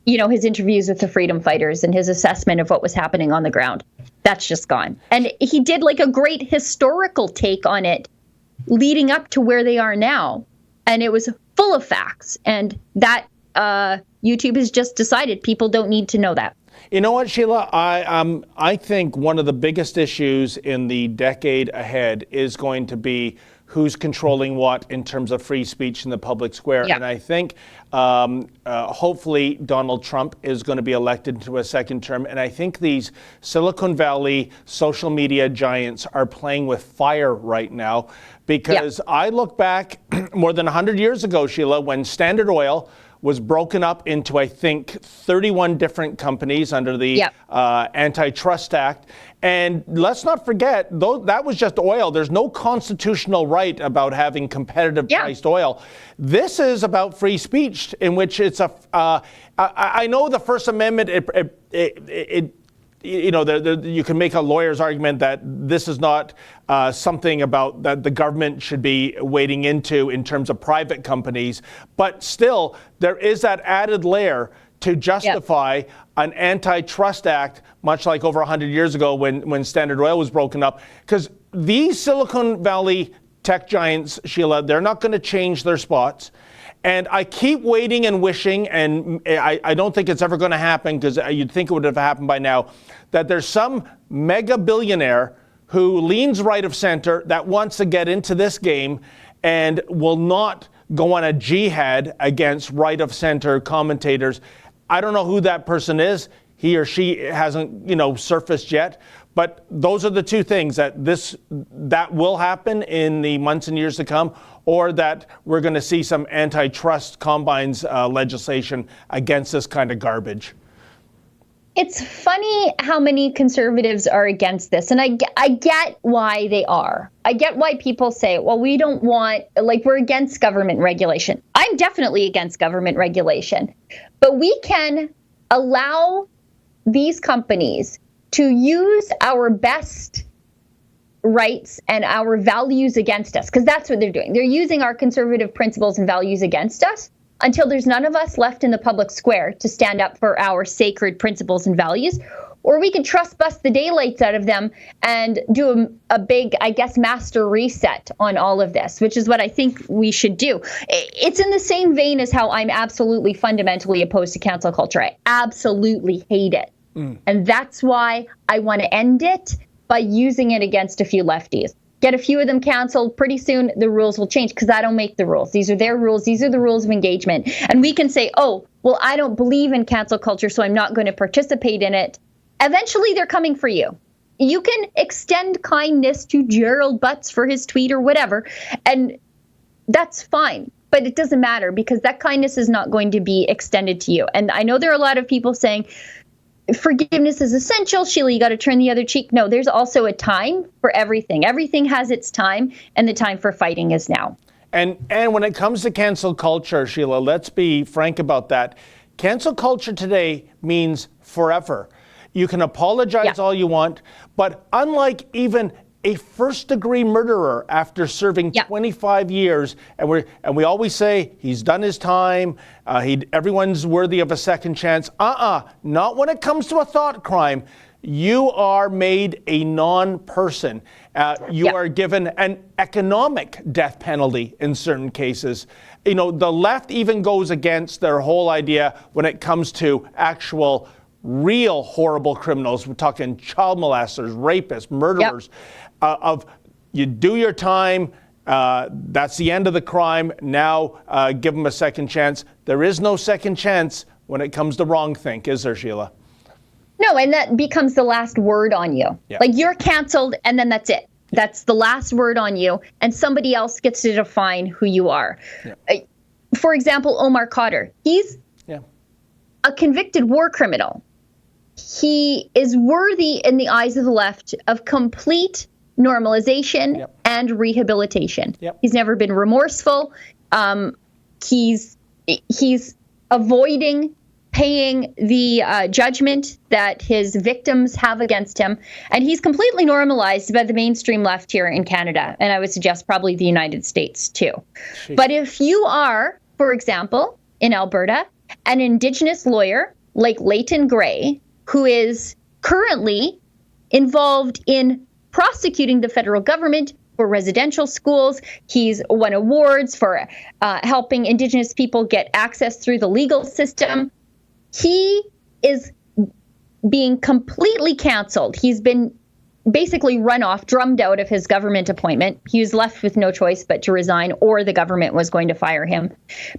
his interviews with the freedom fighters and his assessment of what was happening on the ground. That's just gone. And he did a great historical take on it leading up to where they are now. And it was full of facts. And that YouTube has just decided people don't need to know that. You know what, Sheila? I think one of the biggest issues in the decade ahead is going to be who's controlling what in terms of free speech in the public square. Yeah. And I think hopefully Donald Trump is going to be elected to a second term. And I think these Silicon Valley social media giants are playing with fire right now, because I look back more than 100 years ago, Sheila, when Standard Oil was broken up into, I think, 31 different companies under the Antitrust Act. And let's not forget, though, that was just oil. There's no constitutional right about having competitive priced oil. This is about free speech, in which it's I know the First Amendment, you can make a lawyer's argument that this is not something about that the government should be wading into in terms of private companies. But still, there is that added layer to justify an antitrust act, much like over 100 years ago when Standard Oil was broken up. Because these Silicon Valley tech giants, Sheila, they're not going to change their spots. And I keep waiting and wishing, and I don't think it's ever going to happen, because you'd think it would have happened by now, that there's some mega billionaire who leans right of center that wants to get into this game and will not go on a jihad against right of center commentators. I don't know who that person is. He or she hasn't, surfaced yet. But those are the two things that will happen in the months and years to come, or that we're going to see some antitrust combines legislation against this kind of garbage. It's funny how many conservatives are against this. And I get why they are. I get why people say, well, we don't want, we're against government regulation. I'm definitely against government regulation. But we can allow these companies to use our best rights and our values against us, because that's what they're doing. They're using our conservative principles and values against us until there's none of us left in the public square to stand up for our sacred principles and values. Or we can trust bust the daylights out of them and do a big, master reset on all of this, which is what I think we should do. It's in the same vein as how I'm absolutely fundamentally opposed to cancel culture. I absolutely hate it. And that's why I want to end it by using it against a few lefties. Get a few of them canceled. Pretty soon the rules will change, because I don't make the rules. These are their rules. These are the rules of engagement. And we can say, oh, well, I don't believe in cancel culture, so I'm not going to participate in it. Eventually they're coming for you. You can extend kindness to Gerald Butts for his tweet or whatever, and that's fine. But it doesn't matter, because that kindness is not going to be extended to you. And I know there are a lot of people saying, forgiveness is essential. Sheila, you got to turn the other cheek. No, there's also a time for everything. Everything has its time, and the time for fighting is now. And when it comes to cancel culture, Sheila, let's be frank about that. Cancel culture today means forever. You can apologize all you want, but unlike even a first-degree murderer after serving 25 years, and we always say he's done his time, everyone's worthy of a second chance. Not when it comes to a thought crime. You are made a non-person. You are given an economic death penalty in certain cases. The left even goes against their whole idea when it comes to actual real horrible criminals. We're talking child molesters, rapists, murderers. Of you do your time, that's the end of the crime. Now give them a second chance. There is no second chance when it comes to wrongthink, is there, Sheila? No, and that becomes the last word on you. Like, you're canceled, and then that's it. That's the last word on you, and somebody else gets to define who you are. For example, Omar Khadr. He's a convicted war criminal. He is worthy in the eyes of the left of complete normalization and rehabilitation. He's never been remorseful. He's avoiding paying the judgment that his victims have against him. And he's completely normalized by the mainstream left here in Canada. And I would suggest probably the United States too. But if you are, for example, in Alberta, an Indigenous lawyer like Leighton Gray, who is currently involved in prosecuting the federal government for residential schools. He's won awards for helping Indigenous people get access through the legal system. He is being completely canceled. He's been basically run off, drummed out of his government appointment. He was left with no choice but to resign, or the government was going to fire him,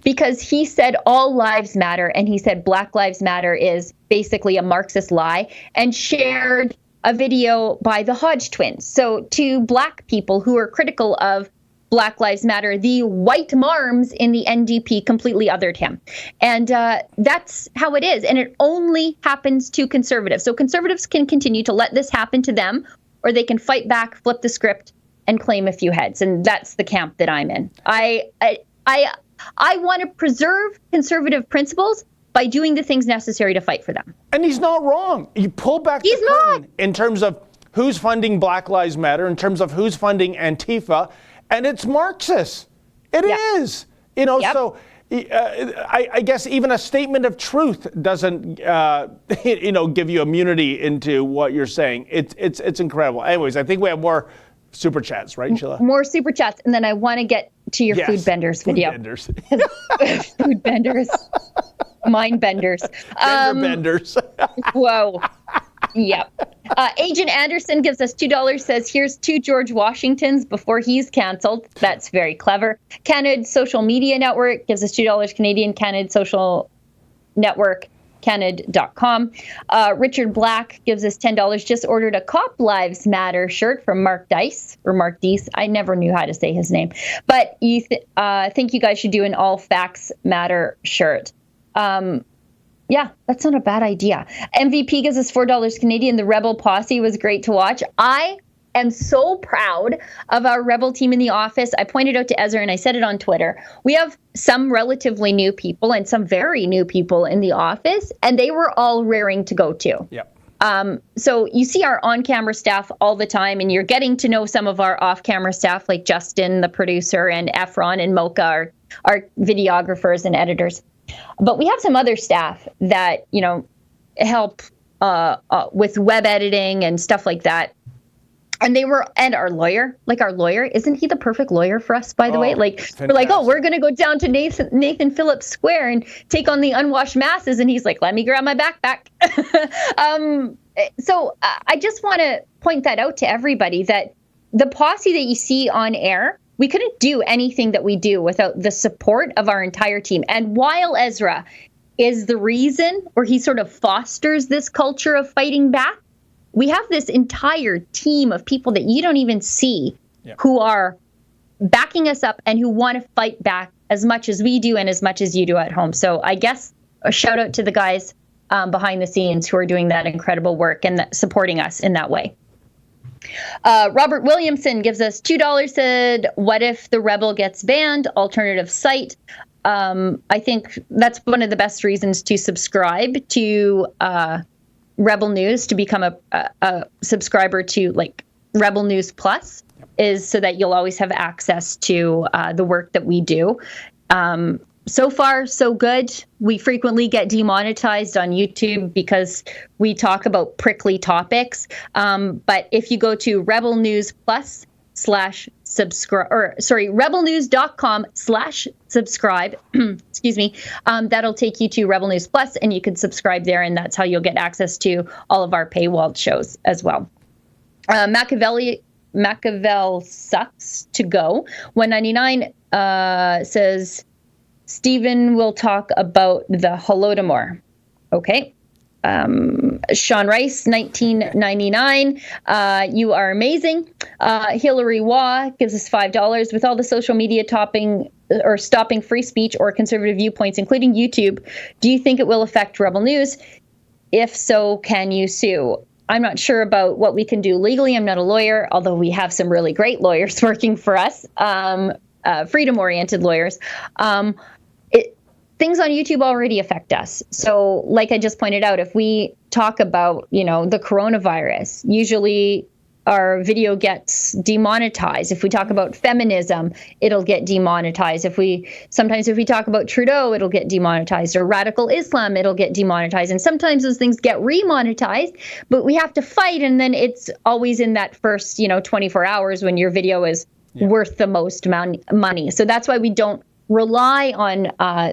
because he said all lives matter, and he said Black Lives Matter is basically a Marxist lie, and shared a video by the Hodge twins. So to Black people who are critical of Black Lives Matter, the white marms in the NDP completely othered him. And that's how it is. And it only happens to conservatives. So conservatives can continue to let this happen to them, or they can fight back, flip the script, and claim a few heads. And that's the camp that I'm in. I want to preserve conservative principles by doing the things necessary to fight for them. And he's not wrong. You pull back the curtain in terms of who's funding Black Lives Matter, in terms of who's funding Antifa, and it's Marxist. It is. So I guess even a statement of truth doesn't, give you immunity into what you're saying. It's incredible. Anyways, I think we have more super chats, right, Sheila? More super chats, and then I want to get to your food benders video. Food benders. Food benders. Mind benders. Benders. Whoa. Yep. Agent Anderson gives us $2, says, here's 2 George Washingtons before he's canceled. That's very clever. Canada Social Media Network gives us $2 Canadian. Canada Social Network, Canada.com. Richard Black gives us $10. Just ordered a Cop Lives Matter shirt from Mark Dice, or Mark Dice. I never knew how to say his name. But you think you guys should do an All Facts Matter shirt. Yeah, that's not a bad idea. MVP gives us $4 Canadian. The Rebel Posse was great to watch. I am so proud of our Rebel team in the office. I pointed out to Ezra and I said it on Twitter. We have some relatively new people and some very new people in the office, and they were all raring to go too. Yep. So you see our on-camera staff all the time, and you're getting to know some of our off-camera staff like Justin, the producer, and Efron and Mocha, our videographers and editors. But we have some other staff that, help with web editing and stuff like that. And our lawyer, isn't he the perfect lawyer for us, by the way? Fantastic. We're like, we're going to go down to Nathan Phillips Square and take on the unwashed masses. And he's like, let me grab my backpack. So I just want to point that out to everybody, that the posse that you see on air, we couldn't do anything that we do without the support of our entire team. And while Ezra is the reason, or he sort of fosters this culture of fighting back, we have this entire team of people that you don't even see who are backing us up and who want to fight back as much as we do and as much as you do at home. So I guess a shout out to the guys behind the scenes who are doing that incredible work and supporting us in that way. Robert Williamson gives us $2, said, what if the Rebel gets banned? Alternative site. I think that's one of the best reasons to subscribe to Rebel News, to become a subscriber to Rebel News Plus, is so that you'll always have access to the work that we do. So far, so good. We frequently get demonetized on YouTube because we talk about prickly topics. But if you go to Rebel News Plus rebelnews.com/subscribe, excuse me, that'll take you to Rebel News Plus, and you can subscribe there, and that's how you'll get access to all of our paywalled shows as well. Machiavel sucks to go. 199 says, Stephen will talk about the Holodomor. Okay. Sean Rice, 1999. You are amazing. Hillary Waugh gives us $5. With all the social media stopping free speech or conservative viewpoints, including YouTube, do you think it will affect Rebel News? If so, can you sue? I'm not sure about what we can do legally. I'm not a lawyer, although we have some really great lawyers working for us, freedom-oriented lawyers. Things on YouTube already affect us. So like I just pointed out, if we talk about, the coronavirus, usually our video gets demonetized. If we talk about feminism, it'll get demonetized. Sometimes if we talk about Trudeau, it'll get demonetized, or radical Islam, it'll get demonetized. And sometimes those things get remonetized, but we have to fight. And then it's always in that first, 24 hours when your video is worth the most money. So that's why we don't rely on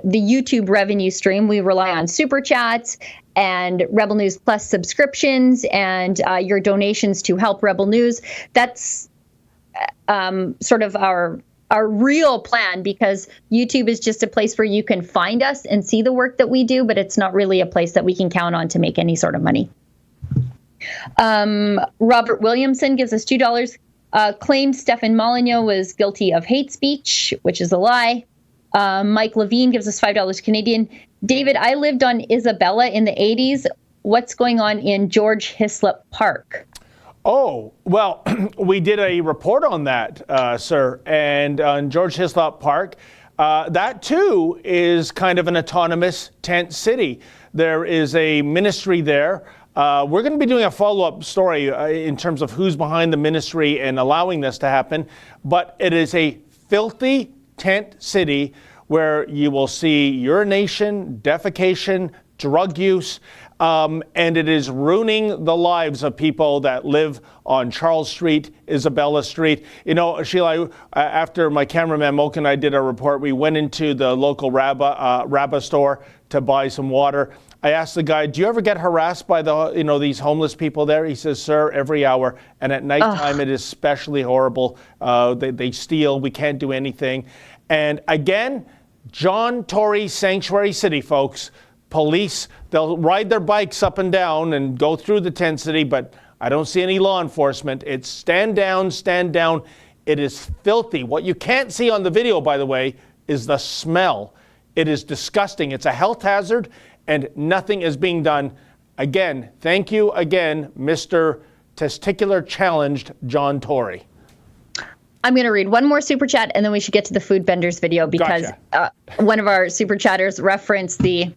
the YouTube revenue stream. We rely on super chats and Rebel News Plus subscriptions and your donations to help Rebel News. That's sort of our real plan, because YouTube is just a place where you can find us and see the work that we do, but it's not really a place that we can count on to make any sort of money. Robert Williamson gives us $2. Claimed Stefan Molyneux was guilty of hate speech, which is a lie. Mike Levine gives us $5 Canadian. David, I lived on Isabella in the 80s. What's going on in George Hislop Park? Oh, well, we did a report on that, sir. And on George Hislop Park, that too is kind of an autonomous tent city. There is a ministry there. We're going to be doing a follow-up story in terms of who's behind the ministry and allowing this to happen. But it is a filthy tent city where you will see urination, defecation, drug use. and it is ruining the lives of people that live on Charles Street, Isabella Street. You know, Sheila, after my cameraman Moke and I did a report, we went into the local Rabba store to buy some water. I asked the guy, do you ever get harassed by these homeless people there? He says, sir, every hour. And at nighttime, it is especially horrible. They steal. We can't do anything. And again, John Tory Sanctuary City, folks. Police, they'll ride their bikes up and down and go through the tent city, but I don't see any law enforcement. It's stand down, stand down. It is filthy. What you can't see on the video, by the way, is the smell. It is disgusting. It's a health hazard, and nothing is being done. Again, thank you again, Mr. Testicular Challenged John Tory. I'm going to read one more super chat, and then we should get to the food benders video because one of our super chatters referenced the...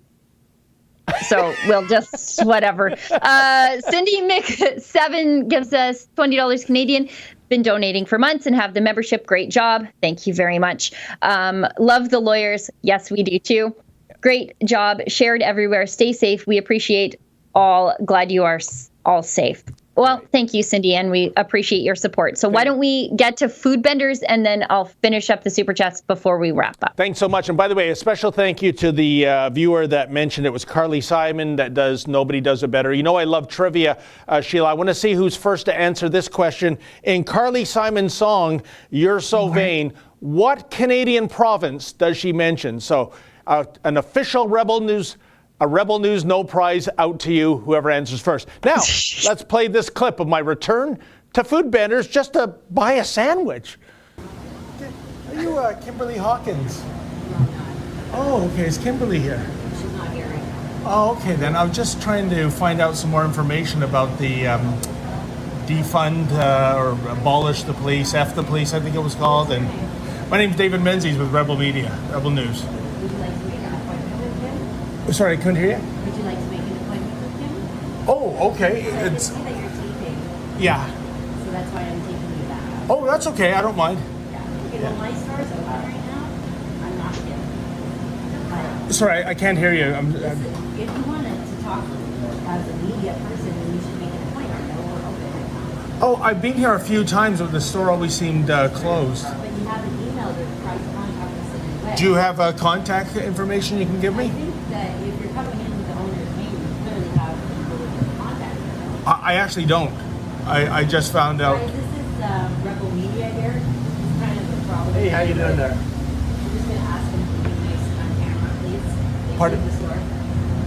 So we'll just whatever. Cindy Mick7 gives us $20 Canadian. Been donating for months and have the membership. Great job. Thank you very much. Love the lawyers. Yes, we do too. Great job. Shared everywhere. Stay safe. We appreciate all. Glad you are all safe. Well, thank you, Cindy, and we appreciate your support. So why don't we get to food benders, and then I'll finish up the super chats before we wrap up. Thanks so much. And by the way, a special thank you to the viewer that mentioned it was Carly Simon that does Nobody Does It Better. You know I love trivia, Sheila. I want to see who's first to answer this question. In Carly Simon's song, You're So Vain, what Canadian province does she mention? So an official Rebel News No Prize out to you, whoever answers first. Now, let's play this clip of my return to Food Benders just to buy a sandwich. Are you Kimberly Hawkins? Oh, okay. Is Kimberly here? She's not here right now. Oh, okay. Then I was just trying to find out some more information about the defund or abolish the police, F the police, I think it was called. And my name's David Menzies with Rebel Media, Rebel News. Would you like to make an appointment with him? Sorry, I couldn't hear you. Would you like to make an appointment with him? Oh, okay. I can see that you're taping, Yeah. so that's why I'm taking you back. Oh, that's okay. I don't mind. Yeah. Okay, well, my store's open right now. I'm not kidding. But Sorry, I can't hear you. listen, if you wanted to talk as a media person, then you should make an appointment. No, we're open right now. Oh, I've been here a few times, but the store always seemed closed. But you haven't emailed or tried to contact us in any way. Do you have contact information you can give I me? think that if you're coming in with the owner's name, you clearly have people with your contact. I actually don't. I just found out. Guys, this is Rebel Media here. It's kind of the problem. Hey, how you doing there? I'm just going to ask him to be nice on camera, please. They Pardon? leave the store.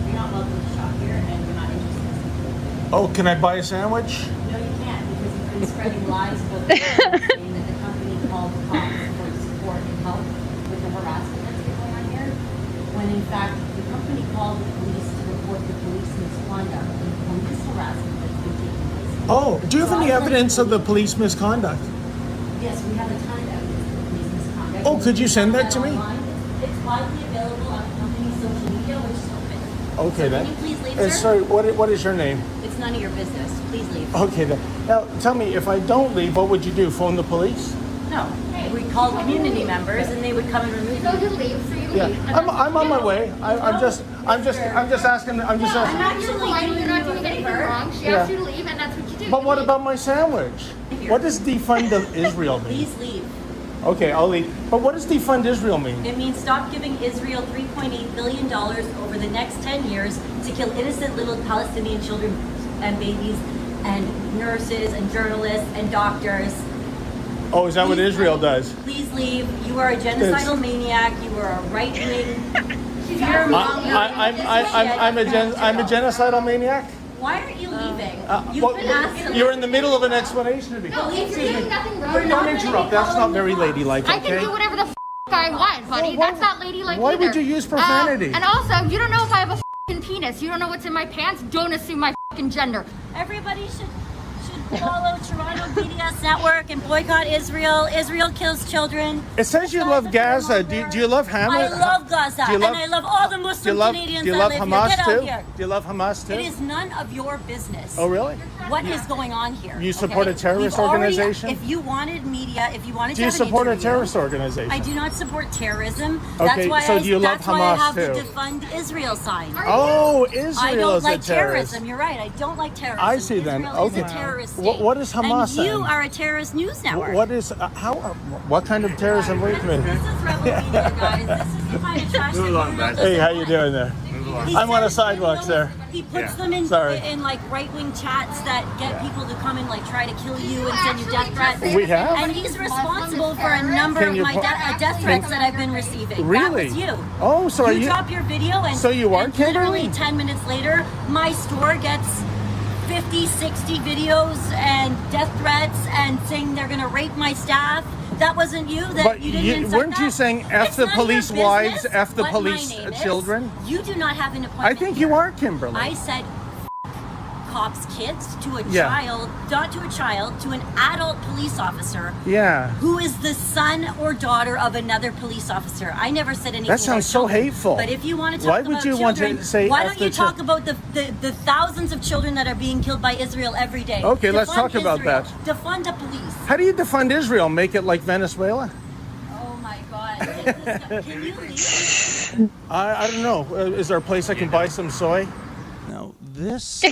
You're not welcome to shop here, and you're not interested in food. Oh, can I buy a sandwich? No, you can't, because you've been spreading lies about the company, saying that the company called the cops for support and help with the harassment that's been going on here, when in fact the company called the police to report the police misconduct and police harassment that's been taking place. Oh, do you have any evidence of the police misconduct? Yes, we have a ton of evidence of police misconduct. Oh, could you send that to me? Online. It's widely available on the company's social media, which is open. Okay, then. Can you please leave, sir? Sorry, what is your name? It's none of your business. Please leave. Okay, then. Now, tell me, if I don't leave, what would you do? Phone the police? No. We called community members, and they would come and remove you. to leave for you to Yeah, leave. I'm on my way. I'm just asking. I'm actually polite. You're not doing anything wrong. She asked you to leave, and that's what you do. But what about my sandwich? What does defund Israel mean? Please leave. Okay, I'll leave. But what does defund Israel mean? It means stop giving Israel $3.8 billion over the next 10 years to kill innocent little Palestinian children and babies and nurses and journalists and doctors. Oh, is that what Israel does? Please leave. You are a genocidal maniac. You are a right-wing I'm a genocidal maniac? Why aren't you leaving? Well, you're in the middle of an explanation to me. No, if you're doing nothing wrong, Don't interrupt. That's not very ladylike, I can okay? do whatever the I want, buddy. Well, That's not ladylike why either. would you use profanity? And also, you don't know if I have a penis. You don't know what's in my pants. Don't assume my gender. Everybody should follow Toronto BDS network and boycott Israel. Israel kills children. It says you love Gaza. Do you love Hamas? I love Gaza, and I love all the Muslim Canadians do you love that live Hamas here. Get too? out here. Do you love Hamas too? It is none of your business. Oh, really? What is going on here? You support a terrorist We've already- organization? If you wanted media, if you wanted Do to you have an support a interview- terrorist organization? I do not support terrorism. Okay, That's why so do you love that's why I Hamas have too? the defund Israel sign. Oh, Israel I don't is a like terrorist. terrorism. You're right. I don't like terrorism. I see then. Israel Okay. is a terrorist What- state. what is Hamas And you then? are a terrorist news network. What is what kind of terrorism are you committing? This is rebel media, guys. This is the kind of trash that along, criminals Hey, how do. you doing there? He I'm on a sends sidewalk, videos, sir. He puts them in Sorry. like right-wing chats that get people to come and like try to kill you and send you death threats. We have? And he's responsible for a number Can of you my death threats that I've been receiving. Really? That was you. Oh, so are you? drop your video and So you are and literally Kimberly? 10 minutes later, my store gets 50, 60 videos and death threats and saying they're going to rape my staff. That wasn't you. But You didn't incite weren't you that? saying F It's the none of your police wives, business F the what my police name is. children? You do not have an appointment. I think here. you are Kimberly. I said cops' kids to a Yeah. child, not to a child, to an adult police officer Yeah. who is the son or daughter of another police officer. I never said anything. That sounds about so children. hateful. But if you want to talk Why about would you want to children, say why F don't the you talk chi- about the thousands of children that are being killed by Israel every day? Okay, let's Defund talk about Israel. that. Defund the police. How do you defund Israel? Make it like Venezuela? Oh my God! Can you leave? I don't know. Is there a place I can buy some soy? Now, this.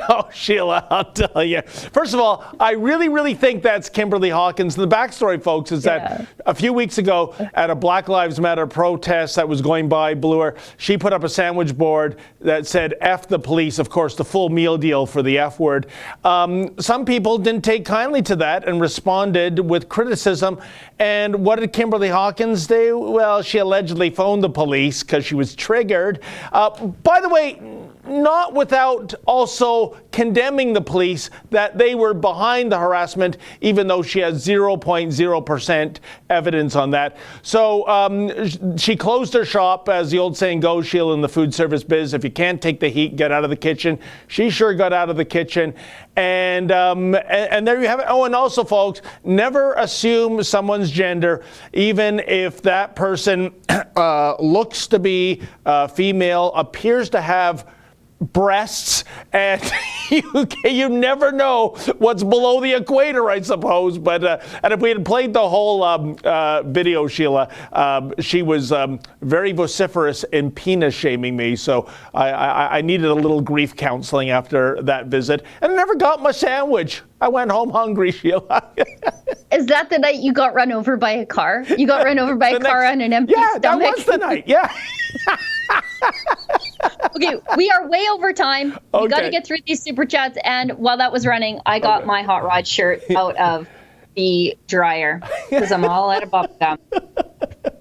Oh, Sheila, I'll tell you. First of all, I really think that's Kimberly Hawkins. And the backstory, folks, is that a few weeks ago at a Black Lives Matter protest that was going by Bloor, she put up a sandwich board that said F the police, of course, the full meal deal for the F word. Some people didn't take kindly to that and responded with criticism. And what did Kimberly Hawkins do? Well, she allegedly phoned the police because she was triggered. By the way, not without also condemning the police that they were behind the harassment, even though she has 0.0% evidence on that. So she closed her shop, as the old saying goes, Sheila, in the food service biz. If you can't take the heat, get out of the kitchen. She sure got out of the kitchen. And there you have it. Oh, and also, folks, never assume someone's gender, even if that person looks to be female, appears to have breasts, and you never know what's below the equator, I suppose. But and if we had played the whole video, Sheila, she was very vociferous in penis shaming me. So I needed a little grief counseling after that visit, and I never got my sandwich. I went home hungry, Sheila. Is that the night you got run over by a car? You got run over by a car on an empty stomach? Yeah, that was the night. Yeah. Okay, we are way over time. We got to get through these super chats. And while that was running, I got my Hot Rod shirt out of the dryer because I'm all out of bubble gum.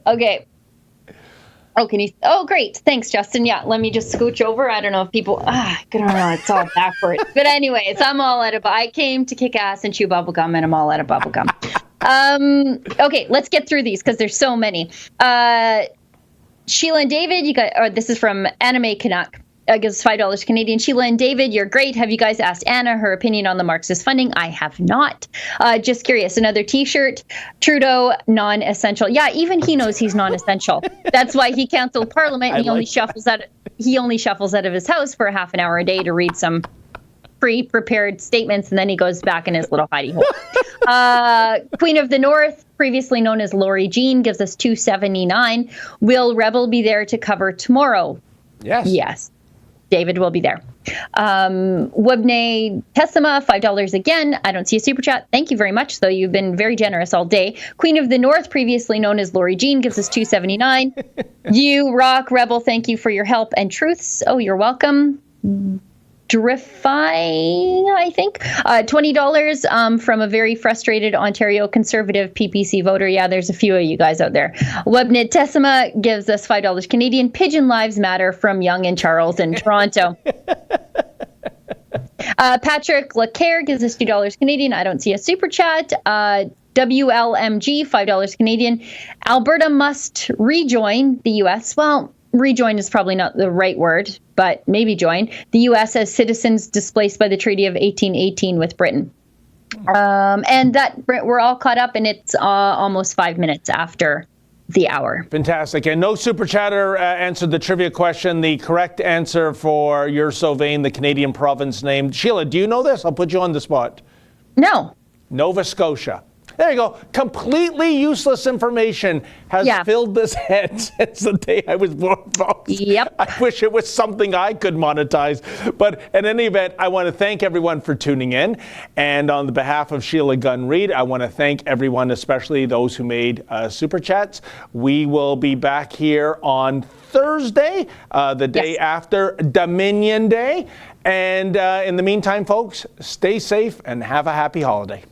Okay. Oh, can you? Oh, great. Thanks, Justin. Yeah, let me just scooch over. I don't know if people. I don't know. It's all backwards. But anyways, I'm all out of. I came to kick ass and chew bubble gum, and I'm all out of bubble gum. Okay, let's get through these because there's so many. Sheila and David, you got. Or this is from Anime Canuck. Gives $5 Canadian. Sheila and David, you're great. Have you guys asked Anna her opinion on the Marxist funding? I have not. Just curious. Another T-shirt. Trudeau, non-essential. Yeah, even he knows he's non-essential. That's why he canceled Parliament. He only shuffles out. He only shuffles out of his house for half an hour a day to read some pre-prepared statements, and then he goes back in his little hidey hole. Queen of the North, previously known as Lori Jean, gives us $2.79. Will Rebel be there to cover tomorrow? Yes. Yes. David will be there. Webne Tessima, $5 again. I don't see a super chat. Thank you very much, though. You've been very generous all day. Queen of the North, previously known as Lori Jean, gives us $2.79. You rock, Rebel. Thank you for your help and truths. Oh, you're welcome. Drify, I think. $20 from a very frustrated Ontario Conservative PPC voter. Yeah, there's a few of you guys out there. Webnit Tessima gives us $5 Canadian. Pigeon Lives Matter from Young and Charles in Toronto. Patrick Lacaire gives us $2 Canadian. I don't see a super chat. WLMG, $5 Canadian. Alberta must rejoin the U.S. Well, rejoin is probably not the right word, but maybe join the U.S. as citizens displaced by the Treaty of 1818 with Britain. And that we're all caught up, and it's almost 5 minutes after the hour. Fantastic. And no super chatter answered the trivia question. The correct answer for You're So Vain, the Canadian province name. Sheila, do you know this? I'll put you on the spot. No. Nova Scotia. There you go. Completely useless information has filled this head since the day I was born, folks. Yep. I wish it was something I could monetize. But in any event, I want to thank everyone for tuning in. And on the behalf of Sheila Gunn-Reid, I want to thank everyone, especially those who made Super Chats. We will be back here on Thursday, the day after Dominion Day. And in the meantime, folks, stay safe and have a happy holiday.